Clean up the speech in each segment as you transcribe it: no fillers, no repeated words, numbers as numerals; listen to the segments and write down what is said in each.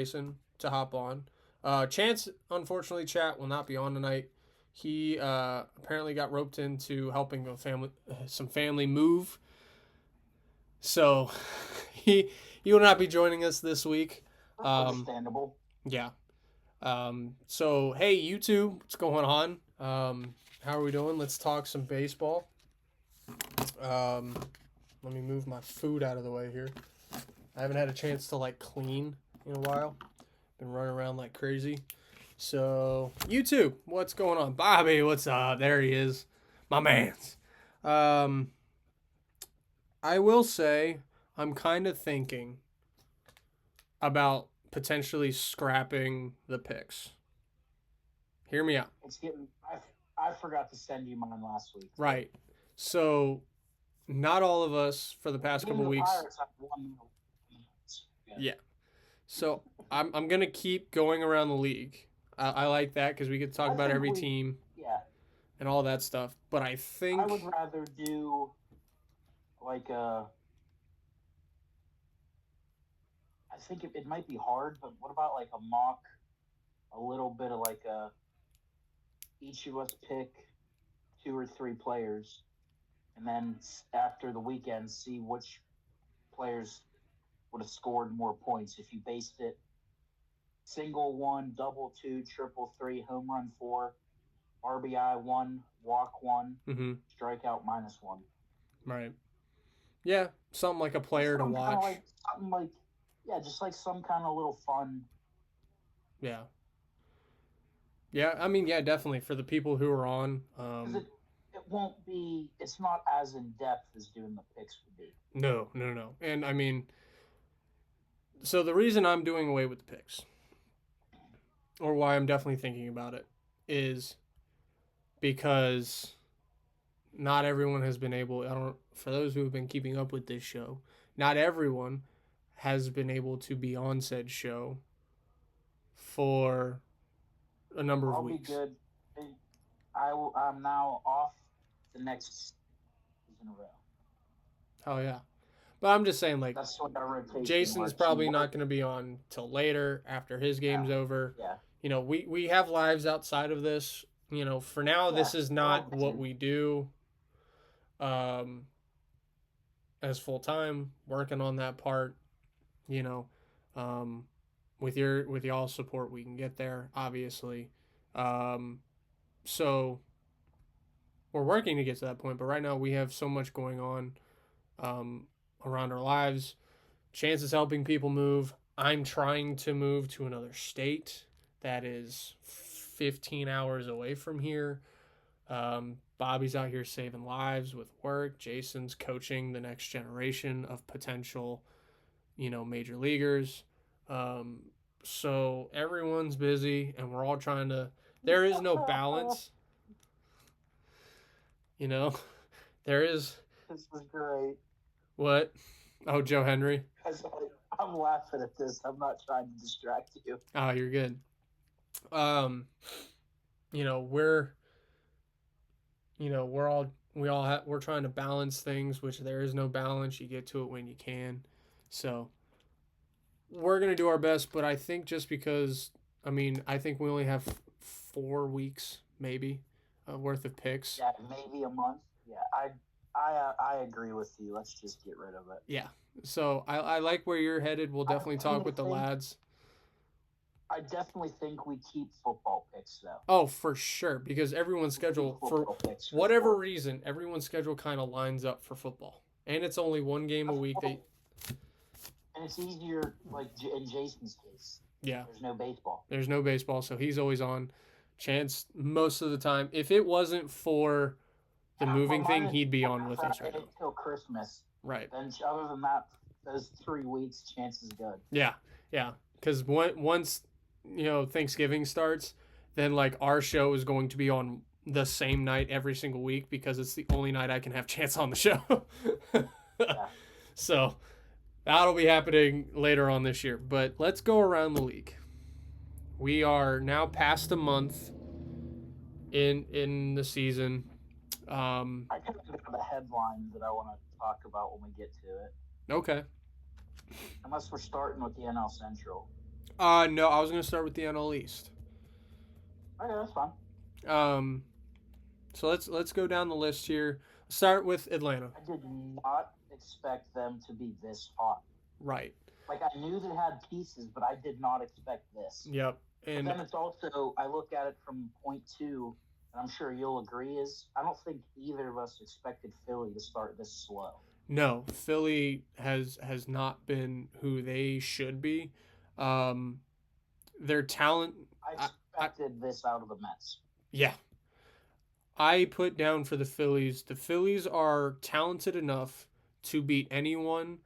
Jason to hop on. Chance, unfortunately, chat will not be on tonight. He apparently got roped into helping some family move, so he will not be joining us this week. Understandable. Yeah. So hey, you two, what's going on? How are we doing? Let's talk some baseball. Um, Let me move my food out of the way here. I haven't had a chance to like clean in a while. Been running around like crazy. So YouTube, what's going on? Bobby, what's up? There he is, my man's. Um, I will say I'm kind of thinking about potentially scrapping the picks. Hear me out. It's getting. I forgot to send you mine last week. Right. So not all of us for the past couple The weeks. Pirates have won. Yeah. So I'm gonna keep going around the league. I like that because we could talk about every team. Yeah. And all that stuff. But I think I would rather do like a. I think it might be hard, but what about like a mock? A little bit of like a. Each of us pick 2 or 3 players, and then after the weekend, see which players would have scored more points if you based it single one, double two, triple three, home run four, RBI one, walk one, strikeout -1. Right. Yeah, something like a player to watch. Something like, yeah, just like some kind of little fun. Yeah. Yeah, I mean, yeah, definitely for the people who are on. It won't be. It's not as in depth as doing the picks would be. No. And I mean, so the reason I'm doing away with the picks, or why I'm definitely thinking about it, is because not everyone has been able. For those who have been keeping up with this show, not everyone has been able to be on said show for a number of weeks. I'll be good. I'm now off the next in a row. Oh yeah, but I'm just saying, like, that's what our rotation Jason's works. probably not going to be on till later after his game's over. Yeah. You know, we have lives outside of this. You know, for now, this is not what we do. As full time, working on that part. You know, with y'all's support, we can get there. Obviously, so we're working to get to that point. But right now, we have so much going on around our lives. Chance is helping people move. I'm trying to move to another state that is 15 hours away from here. Bobby's out here saving lives with work. Jason's coaching the next generation of potential, major leaguers. So everyone's busy and we're all trying to. There is no balance. There is. This is great. What? Oh, Joe Henry. I'm laughing at this. I'm not trying to distract you. Oh, you're good. We're trying to balance things, which there is no balance. You get to it when you can. So we're gonna do our best, but I think just because I think we only have 4 weeks maybe worth of picks. Yeah, maybe a month. Yeah, I agree with you. Let's just get rid of it. Yeah. So I like where you're headed. We'll definitely talk with the lads. I definitely think we keep football picks though. Oh, for sure, because everyone's schedule for whatever reason, everyone's schedule kind of lines up for football, and it's only one game a week. And it's easier, like in Jason's case. Yeah. There's no baseball, so he's always on. Chance most of the time. If it wasn't for the moving thing, he'd be on with us right now. Until Christmas. Right. And other than that, those 3 weeks, Chance is good. Yeah. Because once Thanksgiving starts, then like our show is going to be on the same night every single week because it's the only night I can have Chance on the show. Yeah. So that'll be happening later on this year. But let's go around the league. We are now past a month in the season. I kind of have a headline that I want to talk about when we get to it. Okay. Unless we're starting with the NL Central. No, I was gonna start with the NL East. Okay, that's fine. Um, so let's go down the list here. Start with Atlanta. I did not expect them to be this hot. Right. Like I knew they had pieces, but I did not expect this. Yep. But And then it's also I look at it from point two, and I'm sure you'll agree is I don't think either of us expected Philly to start this slow. no, Philly has not been who they should be. Um, their talent. I I expected this out of the Mets. yeah. I put down for the Phillies. The Phillies are talented enough to beat anyone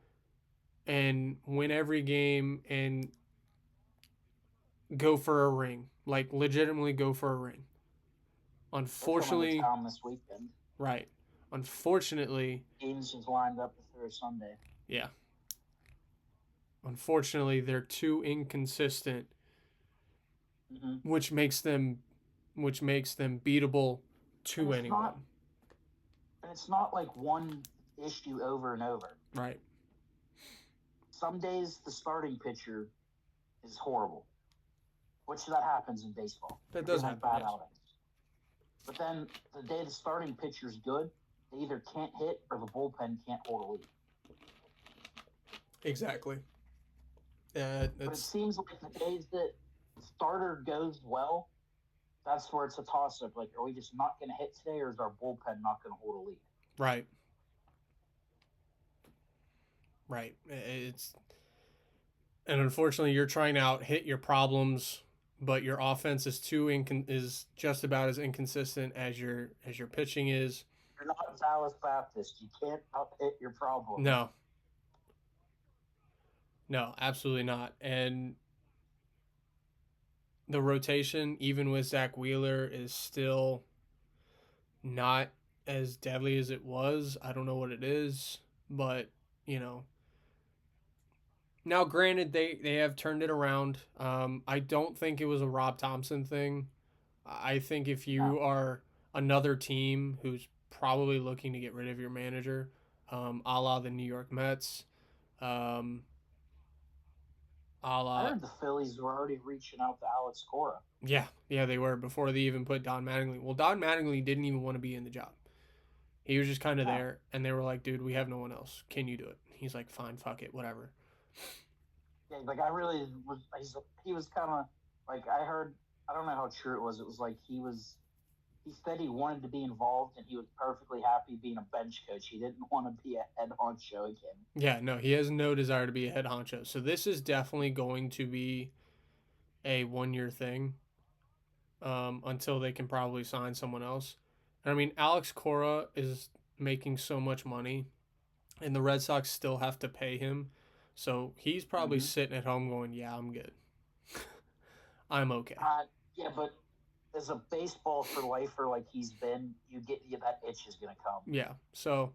and win every game and go for a ring. Like legitimately go for a ring. They're coming to Unfortunately, town this weekend. right. Unfortunately, Games just lined up for Sunday. yeah. Unfortunately, they're too inconsistent, Mm-hmm. which makes them beatable And to anyone. it's not like one issue over and over. Right. Some days the starting pitcher is horrible, which that happens in baseball. That You're does gonna have happen. bad Yes. outings. But then the day the starting pitcher's good, they either can't hit or the bullpen can't hold a lead. Exactly. Yeah, But it that's seems like the days that the starter goes well, that's where it's a toss up. Like, are we just not going to hit today, or is our bullpen not going to hold a lead? right. Right. It's and unfortunately you're trying to out hit your problems, but your offense is is just about as inconsistent as your pitching is. You're not Dallas Baptist. You can't out hit your problem. No. No, absolutely not. And the rotation, even with Zach Wheeler, is still not as deadly as it was. I don't know what it is, but you know. Now, granted, they have turned it around. I don't think it was a Rob Thompson thing. I think if No. you are another team who's probably looking to get rid of your manager, a la the New York Mets, um, a I la heard the Phillies were already reaching out to Alex Cora. yeah, they were before they even put Don Mattingly. Well, Don Mattingly didn't even want to be in the job. He was just kind of No. there, and they were like, "Dude, we have no one else. Can you do it?" He's like, "Fine, fuck it, whatever." Yeah, like I really was. He was kind of like I heard. I don't know how true it was. It was like he was. He said he wanted to be involved, and he was perfectly happy being a bench coach. He didn't want to be a head honcho again. Yeah, no, he has no desire to be a head honcho. So this is definitely going to be a 1 year thing until they can probably sign someone else. And I mean, Alex Cora is making so much money, and the Red Sox still have to pay him. So he's probably Mm-hmm. sitting at home going, "Yeah, I'm good. I'm okay." Yeah, but as a baseball for lifer like he's been, that itch is gonna come. Yeah. So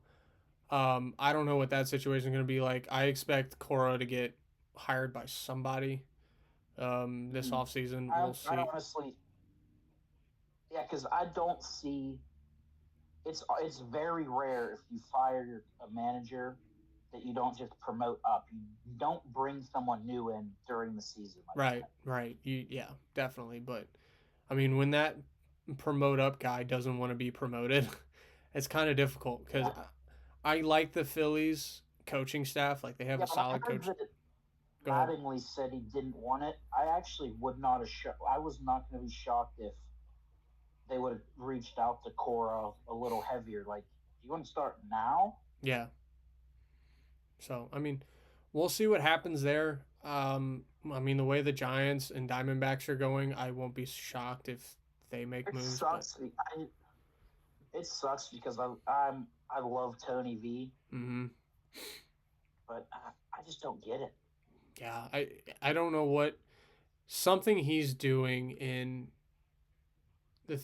I don't know what that situation is going to be like. I expect Cora to get hired by somebody this Mm-hmm. offseason. I, We'll I see. honestly, yeah, because I don't see it's very rare if you fire a manager that you don't just promote up. You don't bring someone new in during the season like Right, that. right. Yeah, definitely. But I mean, when that promote up guy doesn't want to be promoted, it's kind of difficult because Yeah, I like the Phillies coaching staff. Like they have yeah. a When I solid heard coach. that Go ahead. Mattingly said he didn't want it, I actually would not have. I was not going to be shocked if they would have reached out to Cora a little heavier. Like, you want to start now? Yeah. So I mean, we'll see what happens there. I mean, the way the Giants and Diamondbacks are going, I won't be shocked if they make It moves. But sucks. It sucks because I love Tony V, mm-hmm. but I just don't get it. Yeah, I don't know what something he's doing in the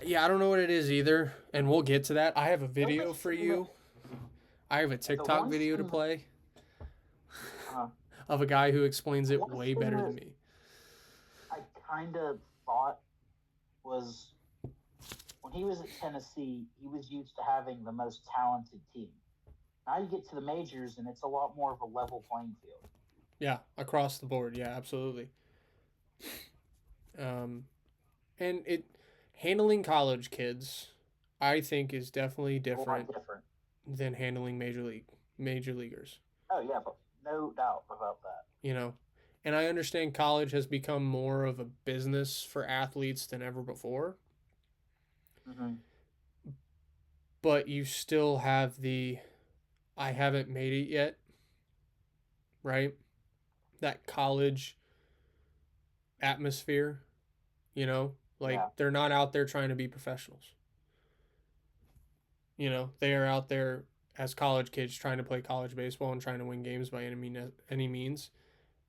yeah, I don't know what it is either, and we'll get to that. I have a The only video for thing that you. I have a the TikTok one video to thing play uh, of a guy who explains the it one way thing better that than me. I kind of thought was when he was at Tennessee, he was used to having the most talented team. Now you get to the majors, and it's a lot more of a level playing field. Yeah, across the board. Yeah, absolutely. Um, and it handling college kids, I think, is definitely A lot different different. than handling major leaguers. Oh yeah, but no doubt about that. You know, and I understand college has become more of a business for athletes than ever before, Mm-hmm. but you still have the I haven't made it yet, right? That college atmosphere, you know, like Yeah, they're not out there trying to be professionals. You know, they are out there as college kids trying to play college baseball and trying to win games by any means.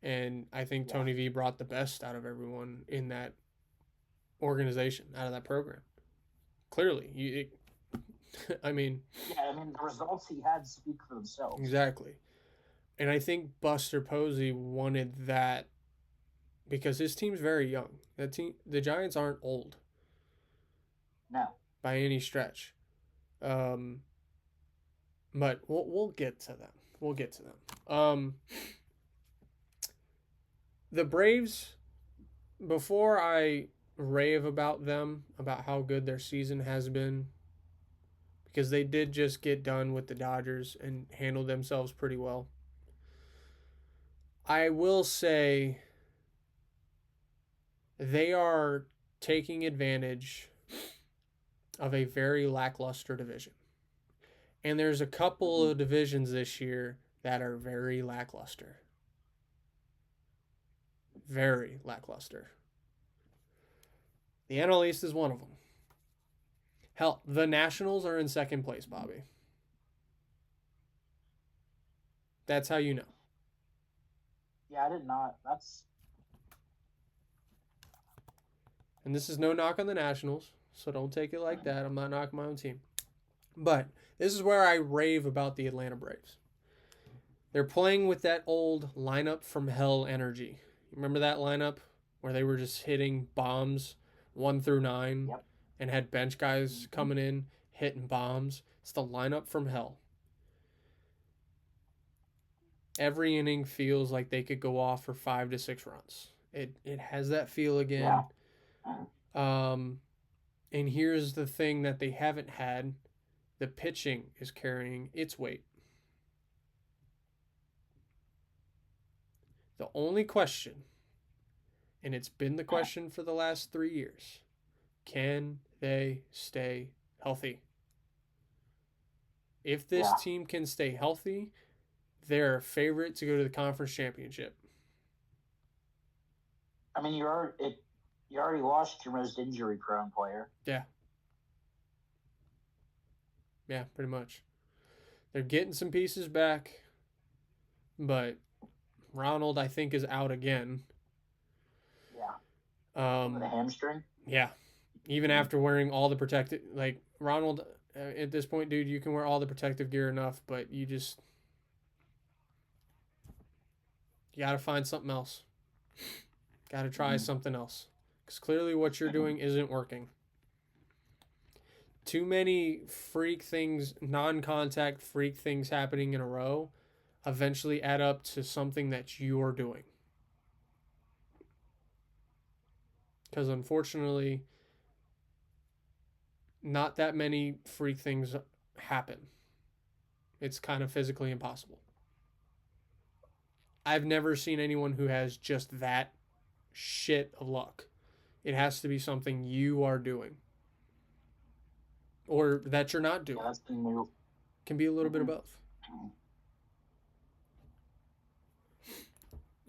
And I think yeah, Tony V brought the best out of everyone in that organization, out of that program. Clearly, I mean, yeah. I mean, the results he had speak for themselves. exactly. And I think Buster Posey wanted that because his team's very young. That team, the Giants aren't old No, by any stretch. Um, but we'll get to them. We'll get to them. The Braves, before I rave about them, about how good their season has been, because they did just get done with the Dodgers and handled themselves pretty well. I will say they are taking advantage of a very lackluster division. And there's a couple mm-hmm. of divisions this year that are very lackluster. Very lackluster. The NL East is one of them. Hell, the Nationals are in second place, Bobby. That's how you know. Yeah, I did not. That's And this is no knock on the Nationals, so don't take it like that. I'm not knocking my own team. But this is where I rave about the Atlanta Braves. They're playing with that old lineup from hell energy. Remember that lineup where they were just hitting bombs 1 through 9 yep. and had bench guys Mm-hmm. coming in hitting bombs? It's the lineup from hell. Every inning feels like they could go off for 5 to 6 runs. It has that feel Yeah. again. Um, and here's the thing that they haven't had: the pitching is carrying its weight. The only question, and it's been the question for the last 3 years, can they stay healthy? If this Yeah. team can stay healthy, they're a favorite to go to the conference championship. I mean, you already lost your most injury prone player. Yeah, yeah, pretty much. They're getting some pieces back, but Ronald, I think, is out again. Yeah. With a Um, hamstring. yeah, even after wearing all the protective, like Ronald, at this point, dude, you can wear all the protective gear enough, but you got to find something else. Got to try Mm-hmm. something else because clearly what you're doing isn't working. Too many freak things, non-contact freak things happening in a row eventually add up to something that you're doing. Because unfortunately, not that many freak things happen. It's kind of physically impossible. I've never seen anyone who has just that shit of luck. It has to be something you are doing or that you're not Yeah, doing. that's been new. Can be a little bit Mm-hmm. of both.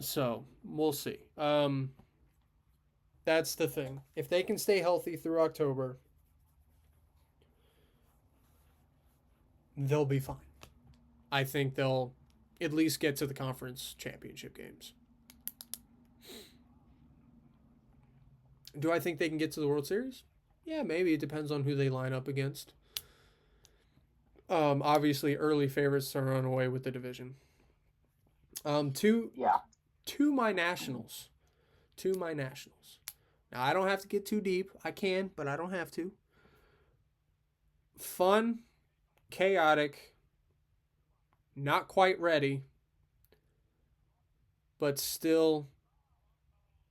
So we'll see. That's the thing. If they can stay healthy through October, they'll be fine. I think they'll at least get to the conference championship games. Do I think they can get to the World Series? Yeah, maybe. It depends on who they line up against. Obviously, early favorites are on away with the division. Um, to Yeah. to my Nationals, to my Nationals. Now I don't have to get too deep. I can, but I don't have to. Fun, chaotic, not quite ready, but still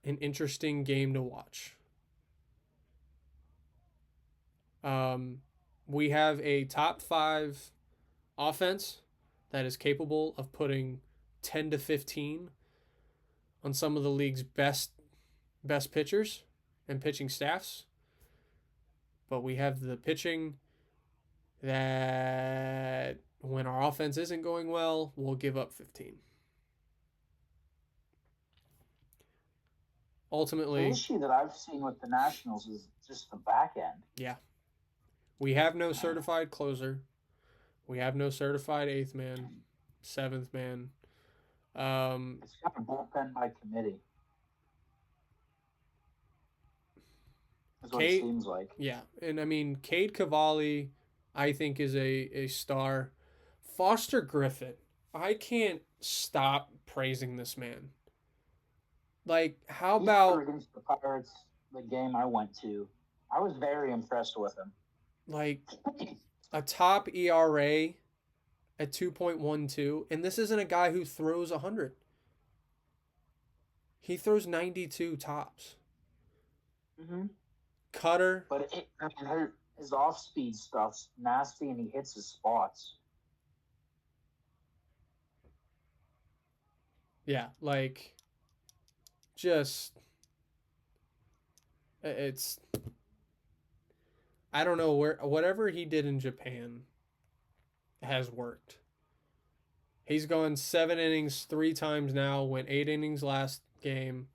an interesting game to watch. We have a top 5 offense that is capable of putting 10 to 15 on some of the league's best pitchers and pitching staffs. But we have the pitching that when our offense isn't going well, we'll give up 15. The Ultimately, issue that I've seen with the Nationals is just the back end. yeah. We have no certified closer. We have no certified 8th man, 7th man. It's kind of bullpen by committee. Is what it Kate, seems like. yeah. And I mean, Cade Cavalli, I think, is a star. Foster Griffin, I can't stop praising this man. Like, how He about started against the Pirates, the game I went to. I was very impressed with him. like a top ERA at 2.12, and this isn't a guy who throws 100. He throws 92 tops. Mm-hmm. Cutter, But his off-speed stuff's nasty, and he hits his spots. yeah, like just it's I don't know where whatever he did in Japan has worked. He's gone 7 innings 3 times now, went 8 innings last game.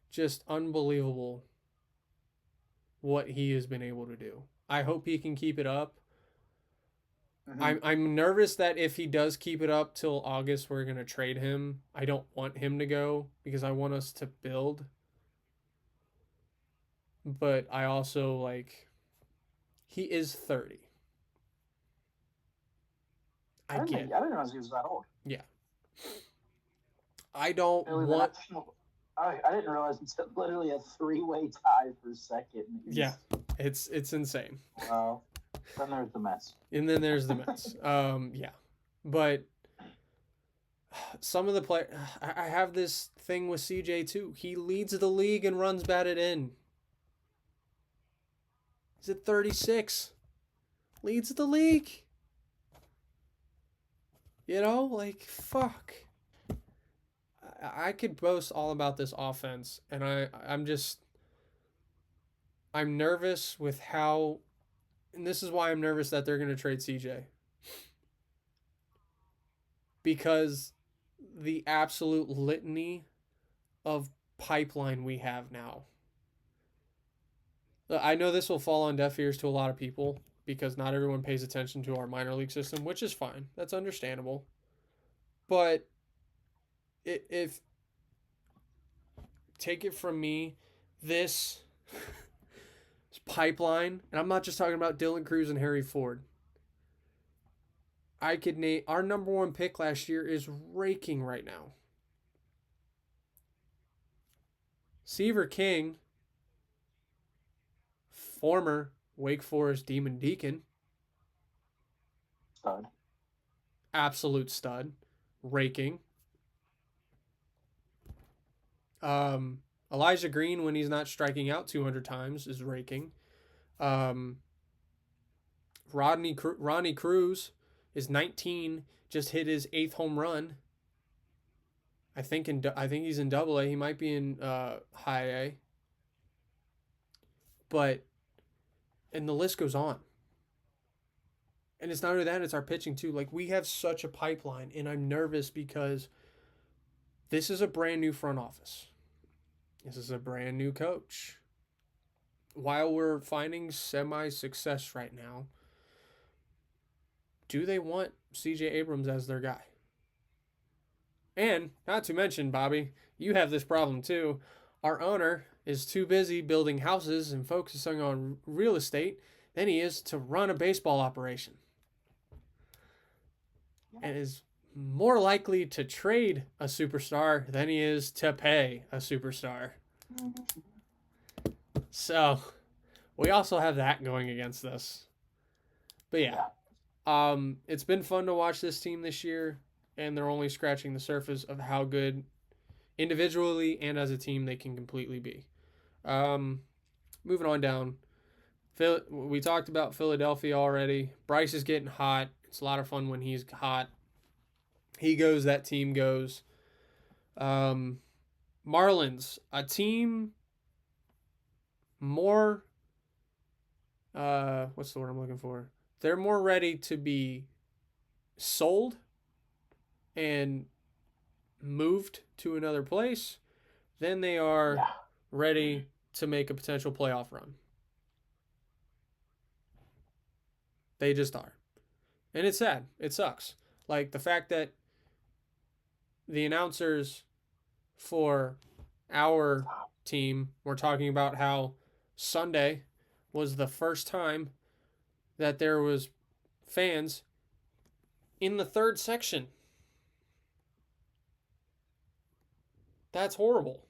Just unbelievable what he has been able to do. I hope he can keep it up. Mm-hmm. I'm nervous that if he does keep it up till August, we're gonna trade him. I don't want him to go because I want us to build. But I also like he is 30. I get it. I didn't realize he was that old. Yeah. I don't Really, want I didn't realize it's literally a 3-way tie for second. Yeah. It's insane. Wow. Then there's the Mets. And then there's the Mets. Yeah. But some of the play I have this thing with CJ too. He leads the league and runs batted in. He's at 36. Leads the league. You know, like fuck. I could boast all about this offense, and I'm nervous with how, and this is why I'm nervous that they're going to trade CJ. Because the absolute litany of pipeline we have now. I know this will fall on deaf ears to a lot of people because not everyone pays attention to our minor league system, which is fine. That's understandable. But if take it from me, this pipeline, and I'm not just talking about Dylan Cruz and Harry Ford. I could name our number 1 pick last year is raking right now. Seaver King, former Wake Forest Demon Deacon, Stud. absolute stud, raking. Elijah Green, when he's not striking out 200 times, is raking. Ronnie Cruz is 19, just hit his 8th home run. I think he's in Double A. He might be in High A. But and the list goes on. And it's not only that; it's our pitching too. Like we have such a pipeline, and I'm nervous because this is a brand new front office. This is a brand new coach. While we're finding semi-success right now, do they want CJ Abrams as their guy? And not to mention, Bobby, you have this problem too. Our owner is too busy building houses and focusing on real estate than he is to run a baseball operation. And is more likely to trade a superstar than he is to pay a superstar. So, we also have that going against us. But yeah. It's been fun to watch this team this year, and they're only scratching the surface of how good Individually and as a team, they can completely be. Moving on down. We talked about Philadelphia already. Bryce is getting hot. It's a lot of fun when he's hot. He goes, that team goes. Marlins, a team more, what's the word I'm looking for? They're more ready to be sold and moved to another place than they are ready to make a potential playoff run. They just are. And it's sad. It sucks. Like the fact that the announcers for our team were talking about how Sunday was the first time that there was fans in the third section. That's horrible.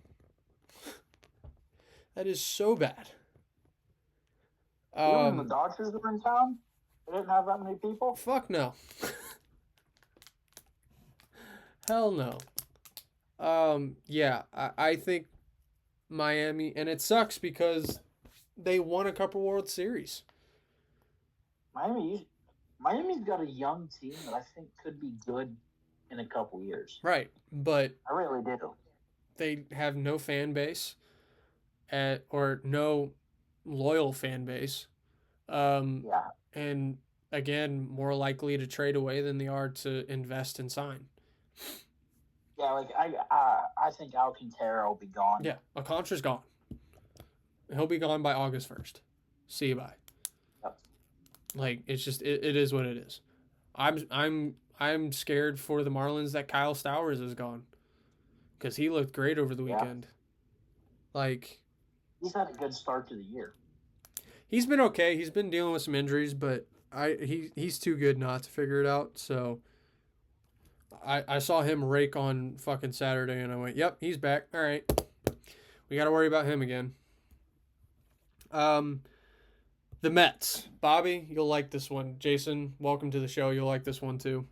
That is so bad. Even when the Dodgers were in town, they didn't have that many people. Fuck no. Hell no. Yeah, I think Miami, and it sucks because they won a couple World Series. Miami's got a young team that I think could be good in a couple years. Right, but I really do. They have no fan base, or no loyal fan base. Yeah. And again, more likely to trade away than they are to invest and sign. Yeah, like I think Alcantara will be gone. Yeah, Alcantara's gone. He'll be gone by August 1st. See you bye. Yep. Like it's just it is what it is. I'm scared for the Marlins that Kyle Stowers is gone, because he looked great over the weekend. Like he's had a good start to the year. He's been okay. He's been dealing with some injuries, but he's too good not to figure it out. So I saw him rake on fucking Saturday, and I went, "Yep, he's back. All right, we got to worry about him again." The Mets, Bobby, you'll like this one. Jason, welcome to the show. You'll like this one too.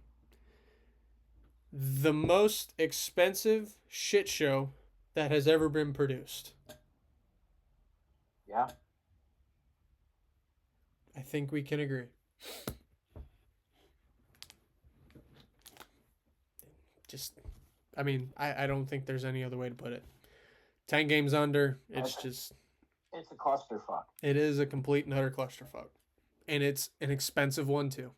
The most expensive shit show that has ever been produced. Yeah. I think we can agree. I don't think there's any other way to put it. 10 games under, it's a clusterfuck. It is a complete and utter clusterfuck. And it's an expensive one too.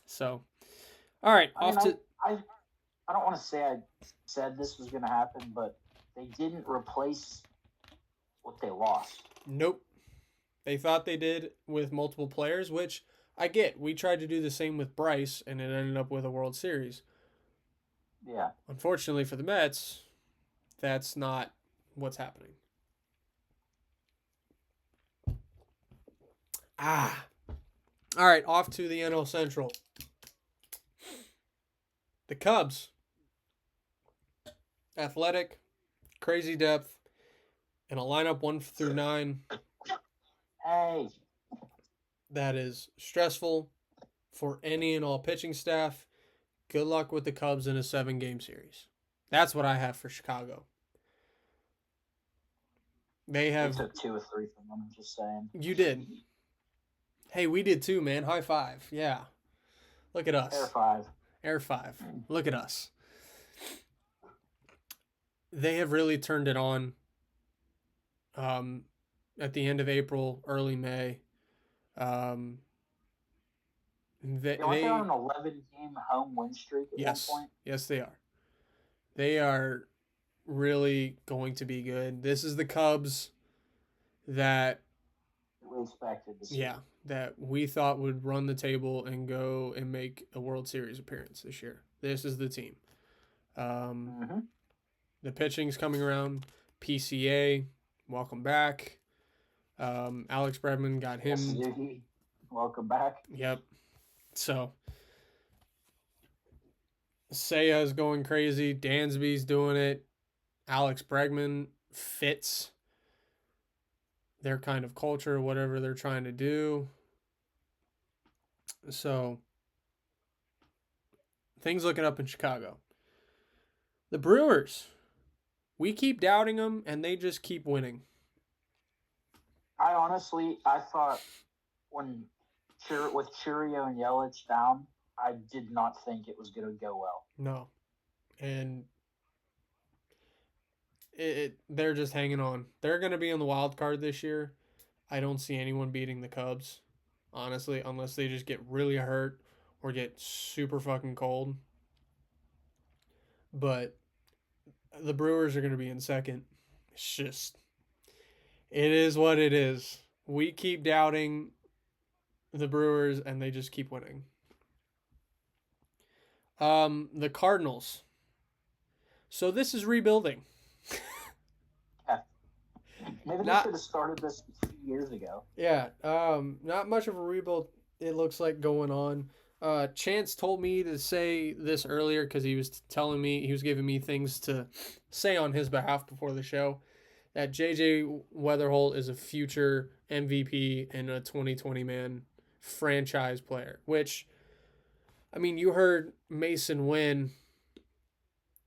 So, all right, I don't want to say I said this was going to happen, but they didn't replace what they lost. Nope. They thought they did with multiple players, which I get. We tried to do the same with Bryce, and it ended up with a World Series. Yeah. Unfortunately for the Mets, that's not what's happening. All right, off to the NL Central. The Cubs. Athletic, crazy depth, and a lineup 1 through 9. Hey. That is stressful for any and all pitching staff. Good luck with the Cubs in a 7-game series. That's what I have for Chicago. They took 2 or 3 from them, just saying. You did. Hey, we did too, man. High five. Yeah. Look at us. Air 5. Look at us. They have really turned it on at the end of April, early May. They on an 11-game home win streak at one point? Yes, they are. They are really going to be good. This is the Cubs that we expected to see. Yeah, that we thought would run the table and go and make a World Series appearance this year. This is the team. The pitching's coming around. PCA, welcome back. Alex Bregman got him. Suzuki, welcome back. Yep. So Seiya's going crazy. Dansby's doing it. Alex Bregman fits their kind of culture, whatever they're trying to do. So Things looking up in Chicago. The Brewers. We keep doubting them, and they just keep winning. I thought when with Churio and Yelich down, I did not think it was going to go well. No. And they're just hanging on. They're going to be in the wild card this year. I don't see anyone beating the Cubs, honestly, unless they just get really hurt or get super fucking cold. But the Brewers are going to be in second. It's just, it is what it is. We keep doubting the Brewers, and they just keep winning. The Cardinals. So this is rebuilding. Yeah. Maybe they should have started this a few years ago. Yeah. Not much of a rebuild, it looks like, going on. Chance told me to say this earlier because he was telling me, he was giving me things to say on his behalf before the show, that JJ Weatherholt is a future MVP and a 2020 man franchise player, which, I mean, you heard Mason win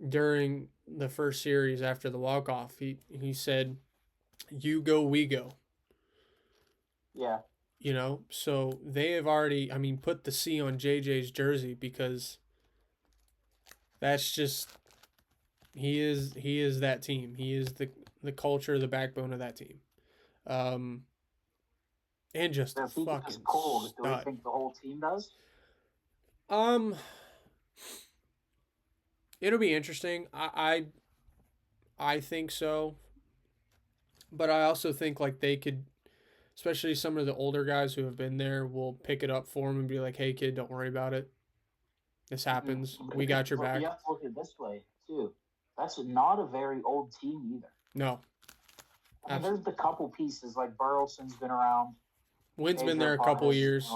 during the first series after the walk-off. He said, "You go, we go." Yeah. You know, so they have already, I mean, put the C on JJ's jersey because that's just, he is that team. He is the culture, the backbone of that team. And just So if he fucking gets cold, do we stud. think the whole team does? It'll be interesting. I think so. But I also think like they could, especially some of the older guys who have been there, will pick it up for him and be like, "Hey kid, don't worry about it. This happens. We got your back." You have to look at it this way too. That's not a very old team either. No. I mean, there's the couple pieces like Burleson's been around. Wynn's been there a couple years.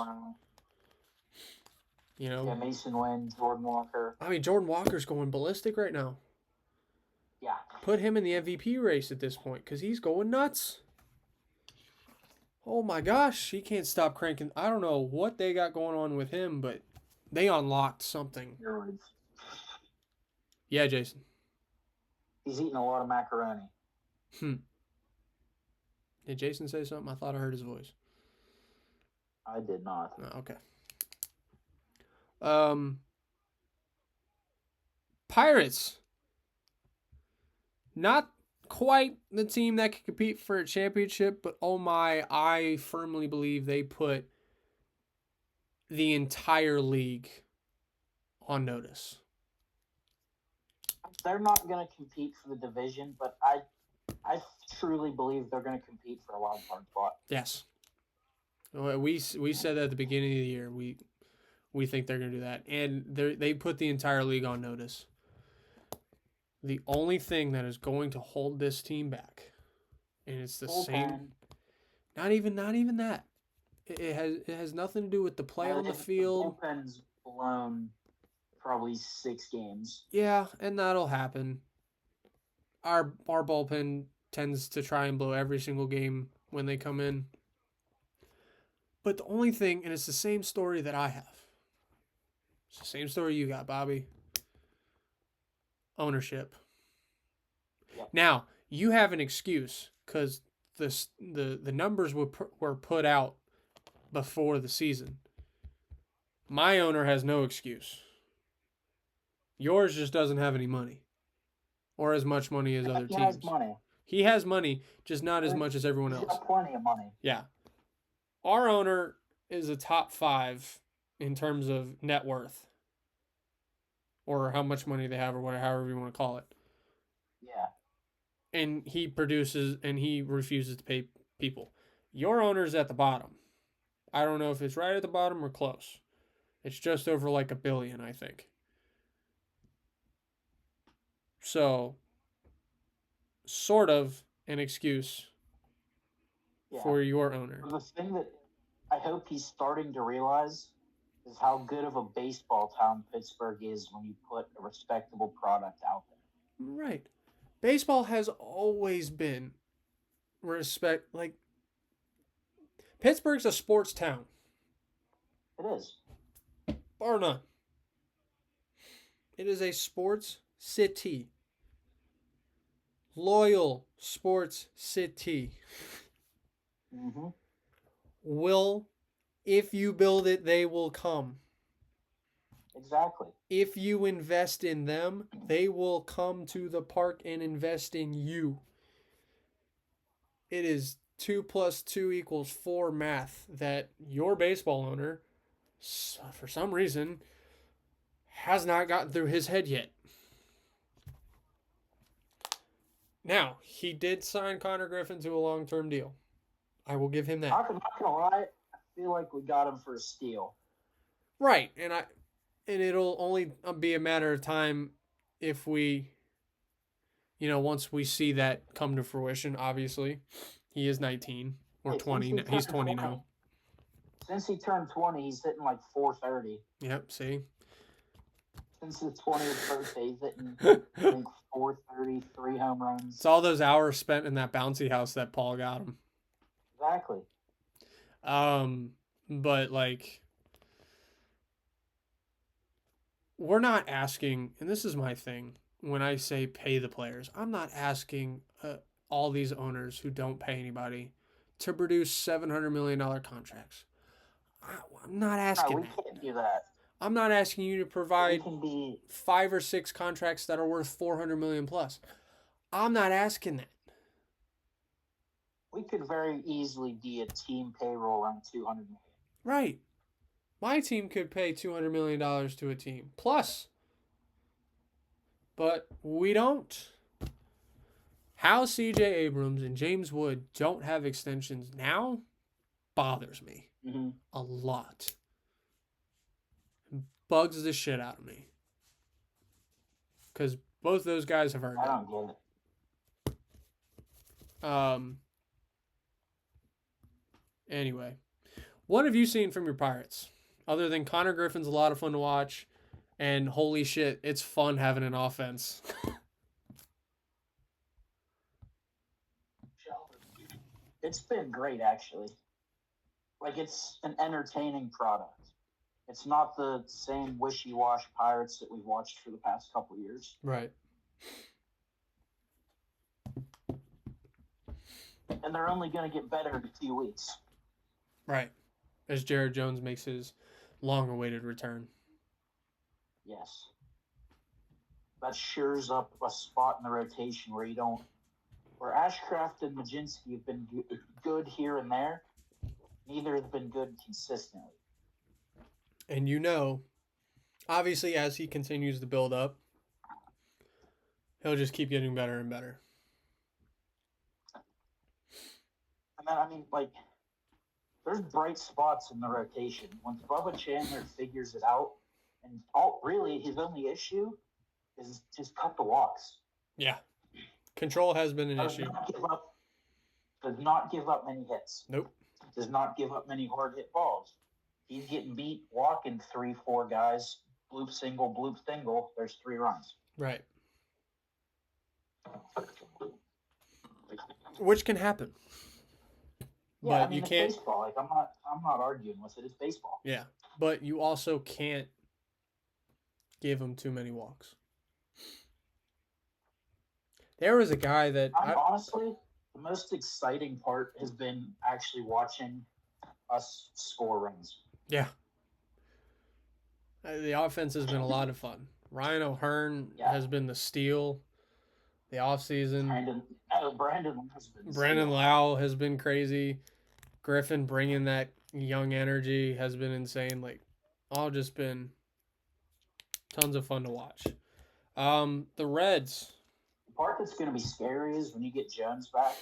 You know. Yeah, Mason Wynn, Jordan Walker. I mean, Jordan Walker's going ballistic right now. Yeah. Put him in the MVP race at this point because he's going nuts. Oh my gosh, he can't stop cranking. I don't know what they got going on with him, but they unlocked something. Yeah, Jason. He's eating a lot of macaroni. Did Jason say something? I thought I heard his voice. I did not. Oh, okay. Pirates. Not quite the team that could compete for a championship, but oh my, I firmly believe they put the entire league on notice. They're not going to compete for the division, but I truly believe they're going to compete for a wild card spot. Yes. We said that at the beginning of the year. We think they're going to do that. And they put the entire league on notice. The only thing that is going to hold this team back, and it's the same. Not even that. It has nothing to do with the play on the field. The bullpen's blown probably 6 games. Yeah, and that'll happen. Our bullpen tends to try and blow every single game when they come in. But the only thing, and it's the same story that I have. It's the same story you got, Bobby. Ownership. Yep. Now, you have an excuse because the numbers were put out before the season. My owner has no excuse. Yours just doesn't have any money. Or as much money as other teams. He has money. He has money, just not as much as everyone else. He's got plenty of money. Yeah. Our owner is a top 5 in terms of net worth. Or how much money they have, or whatever, however you want to call it. Yeah. And he produces, and he refuses to pay people. Your owner's at the bottom. I don't know if it's right at the bottom or close. It's just over like $1 billion, I think. So, sort of an excuse for your owner. The thing that I hope he's starting to realize is how good of a baseball town Pittsburgh is when you put a respectable product out there. Right. Baseball has always been like, Pittsburgh's a sports town. It is. Bar none. It is a sports city. Loyal sports city. Mm-hmm. Will, if you build it, they will come. Exactly. If you invest in them, they will come to the park and invest in you. It is 2 plus 2 equals 4 math that your baseball owner, for some reason, has not gotten through his head yet. Now, he did sign Connor Griffin to a long-term deal. I will give him that. I'm not gonna lie. I feel like we got him for a steal. Right, and it'll only be a matter of time if we, once we see that come to fruition. Obviously, he is 19 or Hey, 20. He's 20 now. Since he turned 20, he's hitting like 430. Yep. See. Since his 20th birthday, he's hitting I think 430, 3 home runs. It's all those hours spent in that bouncy house that Paul got him. Exactly. But like, we're not asking, and this is my thing when I say pay the players. I'm not asking all these owners who don't pay anybody to produce $700 million contracts. I'm not asking. No, we can't do that. I'm not asking you to provide 5 or 6 contracts that are worth 400 million plus. I'm not asking that. We could very easily be a team payroll around 200 million. Right. My team could pay $200 million to a team plus. But we don't. How CJ Abrams and James Wood don't have extensions now bothers me a lot. Bugs the shit out of me. Because both those guys have earned it. I don't get it. Anyway, what have you seen from your Pirates? Other than Connor Griffin's a lot of fun to watch, and holy shit, it's fun having an offense. It's been great, actually. Like, it's an entertaining product. It's not the same wishy-washy Pirates that we've watched for the past couple years. Right. And they're only going to get better in a few weeks. Right. As Jared Jones makes his long-awaited return. Yes. That shores up a spot in the rotation where Ashcraft and Majinski have been good here and there. Neither have been good consistently. And obviously as he continues to build up, he'll just keep getting better and better. And then, there's bright spots in the rotation. Once Bubba Chandler figures it out, and really his only issue is just cut the walks. Yeah. Control has been an issue. Does not give up many hits. Nope. Does not give up many hard hit balls. He's getting beat walking 3-4 guys. Bloop single. There's 3 runs. Right. Which can happen. Yeah, but you can't. It's baseball. I'm not arguing with it. It's baseball. Yeah, but you also can't give him too many walks. There was a guy that honestly, the most exciting part has been actually watching us score runs. Yeah. The offense has been a lot of fun. Ryan O'Hearn has been the steal the offseason. Brandon Lau has been crazy. Griffin bringing that young energy has been insane. All just been tons of fun to watch. The Reds. The part that's going to be scary is when you get Jones back.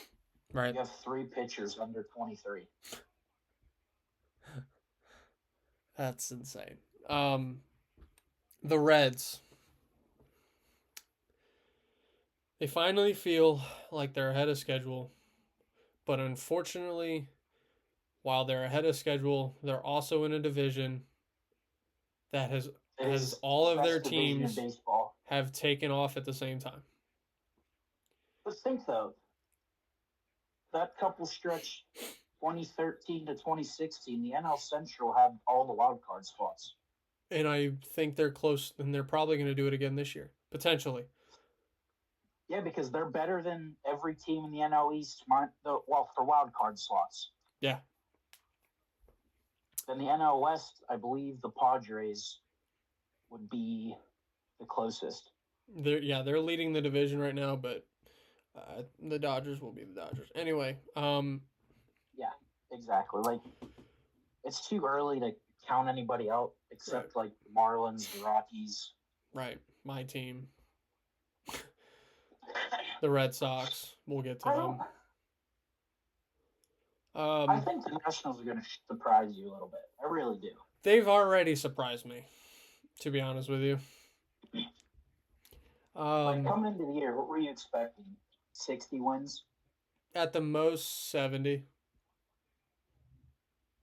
Right. You have 3 pitchers under 23. That's insane. The Reds. They finally feel like they're ahead of schedule. But unfortunately, while they're ahead of schedule, they're also in a division that has all of their teams have taken off at the same time. But think, though, that couple stretch 2013 to 2016, the NL Central had all the wild card spots. and I think they're close, and they're probably going to do it again this year, potentially. Yeah, because they're better than every team in the NL East. Well, for wild card slots. Yeah. Then the NL West, I believe the Padres would be the closest. They're leading the division right now, but the Dodgers will be the Dodgers anyway. Yeah, exactly. Like it's too early to count anybody out except like the Marlins, the Rockies. Right, my team, the Red Sox. We'll get to them. I think the Nationals are going to surprise you a little bit. I really do. They've already surprised me, to be honest with you. Like coming into the year, what were you expecting? 60 wins? At the most, 70.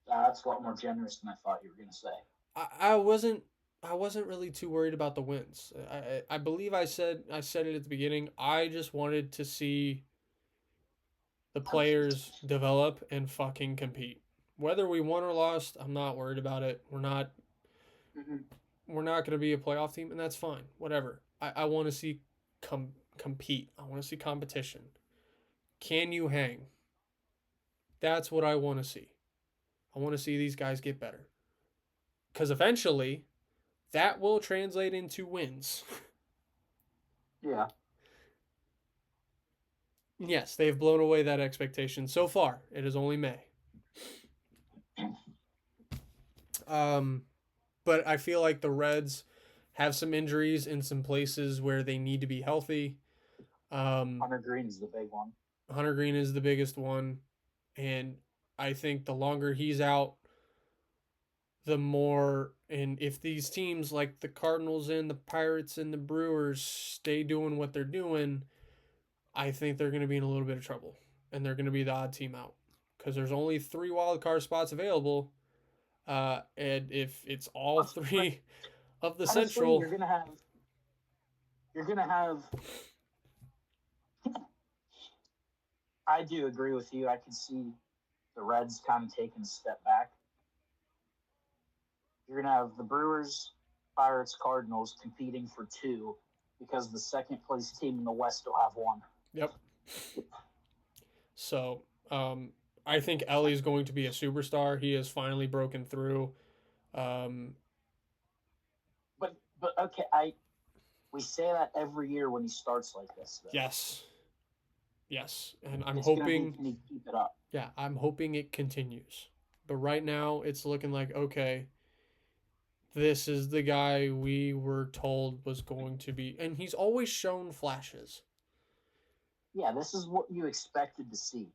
That's a lot more generous than I thought you were going to say. I wasn't really too worried about the wins. I believe I said it at the beginning. I just wanted to see the players develop and fucking compete. Whether we won or lost, I'm not worried about it. We're not going to be a playoff team, and that's fine. Whatever. I want to see compete. I want to see competition. Can you hang? That's what I want to see. I want to see these guys get better. Because eventually, that will translate into wins. Yeah. Yes, they've blown away that expectation so far. It is only May. But I feel like the Reds have some injuries in some places where they need to be healthy. Hunter Green is the big one. Hunter Green is the biggest one. And I think the longer he's out, the more, and if these teams like the Cardinals and the Pirates and the Brewers stay doing what they're doing, I think they're going to be in a little bit of trouble. And they're going to be the odd team out. Because there's only 3 wild card spots available. And if it's all 3 of the Honestly, Central, you're gonna have. I do agree with you. I can see the Reds kind of taking a step back. You're gonna have the Brewers, Pirates, Cardinals competing for 2 because the second place team in the West will have 1. Yep. So, I think Ellie's going to be a superstar. He has finally broken through. But okay, we say that every year when he starts like this. Though. Yes, and I'm it's hoping can he keep it up. Yeah, I'm hoping it continues. But right now, it's looking like okay. This is the guy we were told was going to be, and he's always shown flashes. Yeah, this is what you expected to see.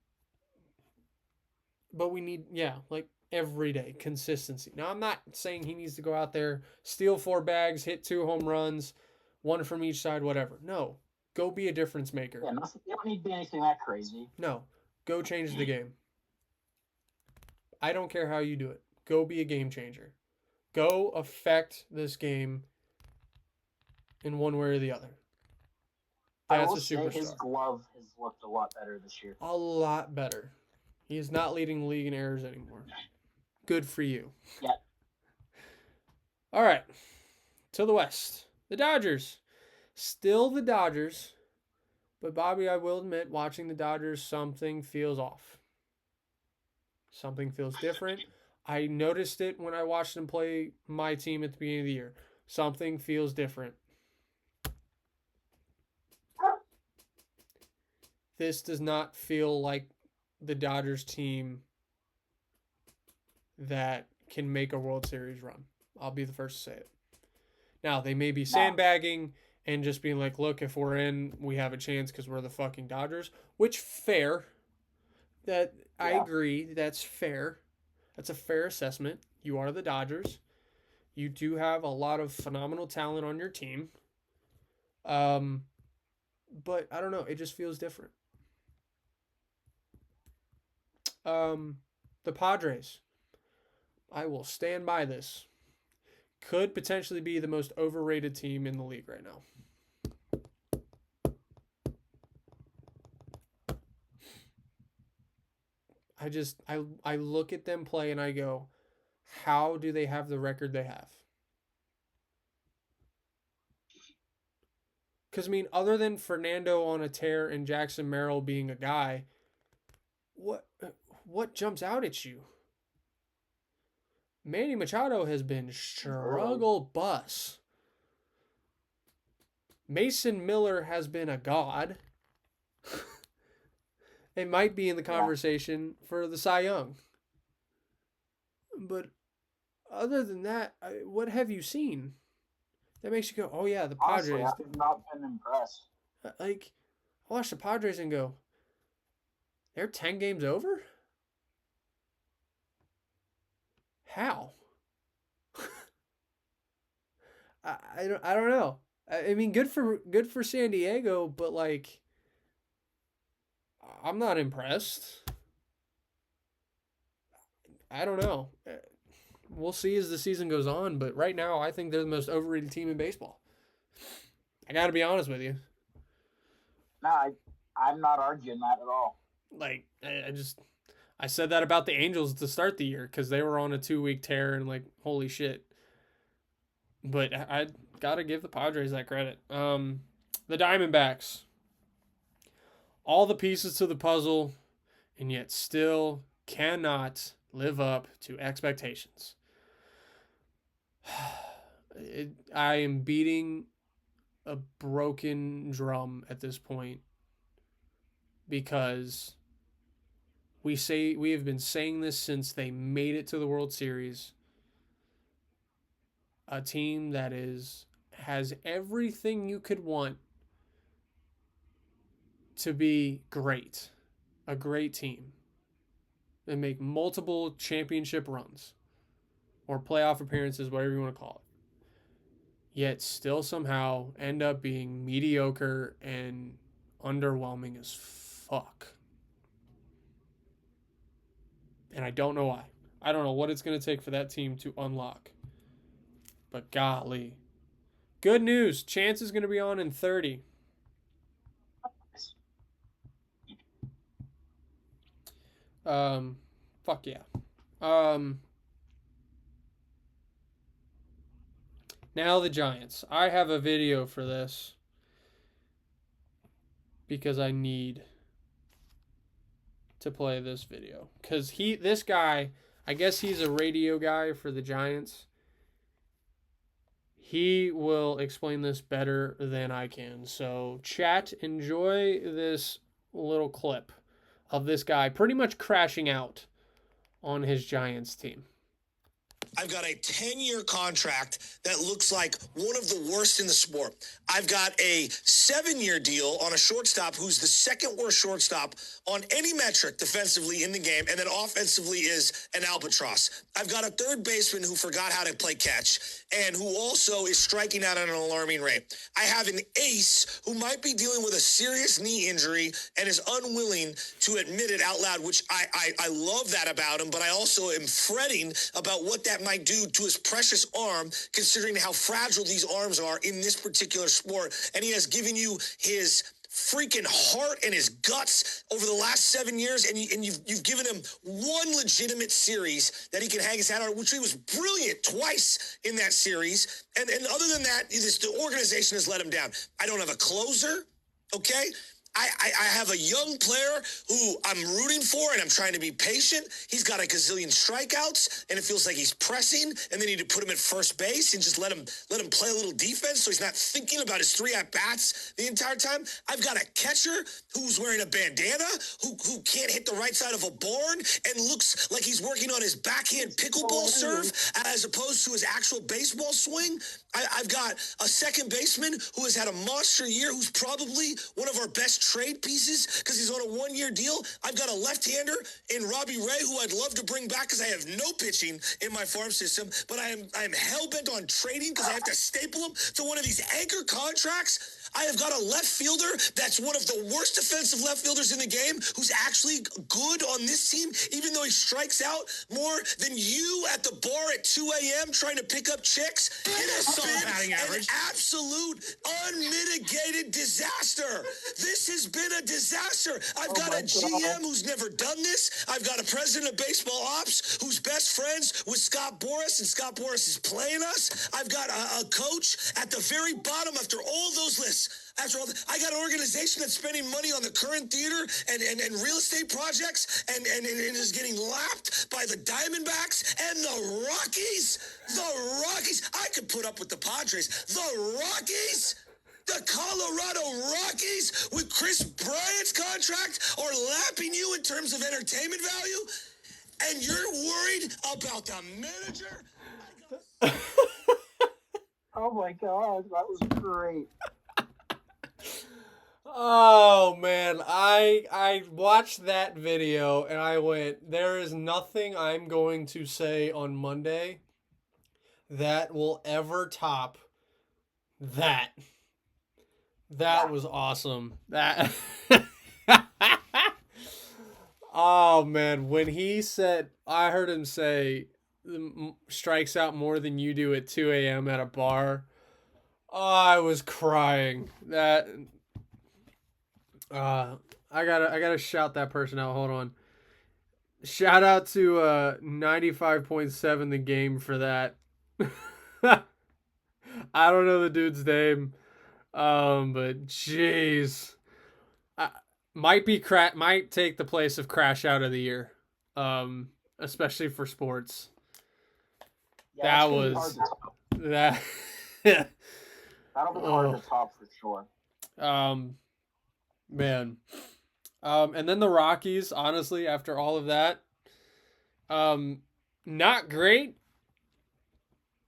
But we need, like every day consistency. Now, I'm not saying he needs to go out there, steal 4 bags, hit 2 home runs, 1 from each side, whatever. No, go be a difference maker. Yeah, nothing. You don't need to be anything that crazy. No, go change the game. I don't care how you do it. Go be a game changer. Go affect this game in one way or the other. That's a superstar. His glove has looked a lot better this year. A lot better. He is not leading the league in errors anymore. Good for you. Yeah. All right. To the West. The Dodgers. Still the Dodgers. But Bobby, I will admit, watching the Dodgers, something feels off. Something feels different. I noticed it when I watched them play my team at the beginning of the year. Something feels different. This does not feel like the Dodgers team that can make a World Series run. I'll be the first to say it. Now, they may be sandbagging and just being like, look, if we're in, we have a chance because we're the fucking Dodgers. Which, fair. I agree. That's fair. That's a fair assessment. You are the Dodgers. You do have a lot of phenomenal talent on your team. But I don't know. It just feels different. The Padres. I will stand by this. Could potentially be the most overrated team in the league right now. I look at them play and I go, how do they have the record they have? Because, I mean, other than Fernando on a tear and Jackson Merrill being a guy, what jumps out at you? Manny Machado has been struggle bus. Mason Miller has been a god. It might be in the conversation for the Cy Young. But other than that, what have you seen that makes you go, oh yeah, the Padres? Honestly, I've not been impressed. Like, I watch the Padres and go, they're 10 games over? How? I don't know. I mean, good for San Diego, but like, I'm not impressed. I don't know. We'll see as the season goes on, but right now, I think they're the most overrated team in baseball. I got to be honest with you. No, I'm not arguing that at all. Like, I said that about the Angels to start the year because they were on a 2-week tear and like, holy shit. But I got to give the Padres that credit. The Diamondbacks. All the pieces to the puzzle, and yet still cannot live up to expectations. I am beating a broken drum at this point because we have been saying this since they made it to the World Series. A team that has everything you could want to be great. A great team. And make multiple championship runs. Or playoff appearances, whatever you want to call it. Yet still somehow end up being mediocre and underwhelming as fuck. And I don't know why. I don't know what it's going to take for that team to unlock. But golly. Good news. Chance is going to be on in 30. Fuck yeah. Now the Giants. I have a video for this because I need to play this video. Because this guy, I guess he's a radio guy for the Giants. He will explain this better than I can. So, chat, enjoy this little clip of this guy pretty much crashing out on his Giants team. I've got a 10-year contract that looks like one of the worst in the sport. I've got a 7-year deal on a shortstop who's the second worst shortstop on any metric defensively in the game, and then offensively is an albatross. I've got a third baseman who forgot how to play catch and who also is striking out at an alarming rate. I have an ace who might be dealing with a serious knee injury and is unwilling to admit it out loud, which I love that about him, but I also am fretting about what that might do to his precious arm, considering how fragile these arms are in this particular sport. And he has given you his freaking heart and his guts over the last 7 years, and you've given him one legitimate series that he can hang his hat on, which he was brilliant twice in that series. And other than that, the organization has let him down. I don't have a closer, okay? I have a young player who I'm rooting for, and I'm trying to be patient. He's got a gazillion strikeouts, and it feels like he's pressing, and they need to put him at first base and just let him play a little defense so he's not thinking about his 3 at-bats the entire time. I've got a catcher who's wearing a bandana, who can't hit the right side of a barn and looks like he's working on his backhand pickleball serve as opposed to his actual baseball swing. I've got a second baseman who has had a monster year, who's probably one of our best trade pieces because he's on a 1-year deal. I've got a left-hander in Robbie Ray who I'd love to bring back because I have no pitching in my farm system, but I am hell-bent on trading because I have to staple him to one of these anchor contracts. I have got a left fielder that's one of the worst defensive left fielders in the game who's actually good on this team, even though he strikes out more than you at the bar at 2 a.m. trying to pick up chicks. It has been an absolute unmitigated disaster. This has been a disaster. I've got a GM who's never done this. I've got a president of baseball ops who's best friends with Scott Boras, and Scott Boras is playing us. I've got a coach at the very bottom after all those lists. this? After all, I got an organization that's spending money on the current theater and real estate projects and is getting lapped by the Diamondbacks and the Rockies. The Rockies. I could put up with the Padres. The Rockies? The Colorado Rockies with Chris Bryant's contract are lapping you in terms of entertainment value? And you're worried about the manager? Oh my God, that was great. Oh man, I watched that video and I went, there is nothing I'm going to say on Monday that will ever top that. That was awesome. That Oh man, when he said, I heard him say, strikes out more than you do at 2 a.m. at a bar. Oh, I was crying. That I gotta shout that person out. Hold on. Shout out to 95.7 The Game for that. I don't know the dude's name, but jeez, might take the place of Crash Out of the Year, especially for sports. Yeah, That was that. That'll be hard to top for sure. Man. And then the Rockies, honestly, after all of that, not great,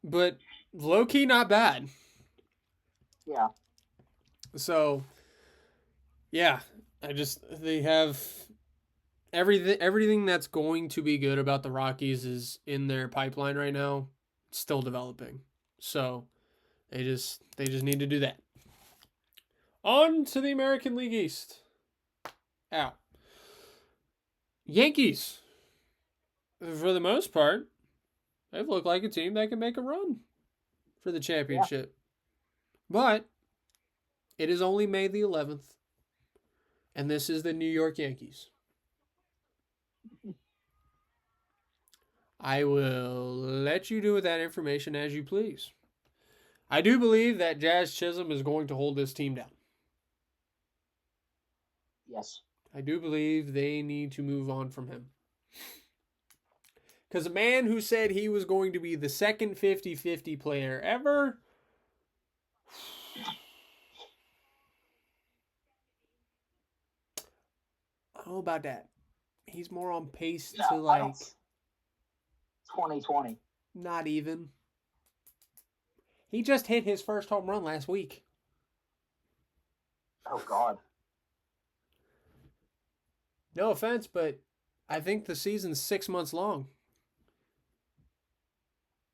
but low-key not bad. Yeah. So, yeah, they have everything that's going to be good about the Rockies is in their pipeline right now, still developing. So, they just need to do that. On to the American League East. Ow. Yankees, for the most part, they've looked like a team that can make a run for the championship. Yeah. But it is only May the 11th, and this is the New York Yankees. I will let you do with that information as you please. I do believe that Jazz Chisholm is going to hold this team down. Yes. I do believe they need to move on from him. Because a man who said he was going to be the second 50-50 player ever, I don't know about that. He's more on pace to like 2020. Not even. He just hit his first home run last week. Oh, God. No offense, but I think the season's 6 months long.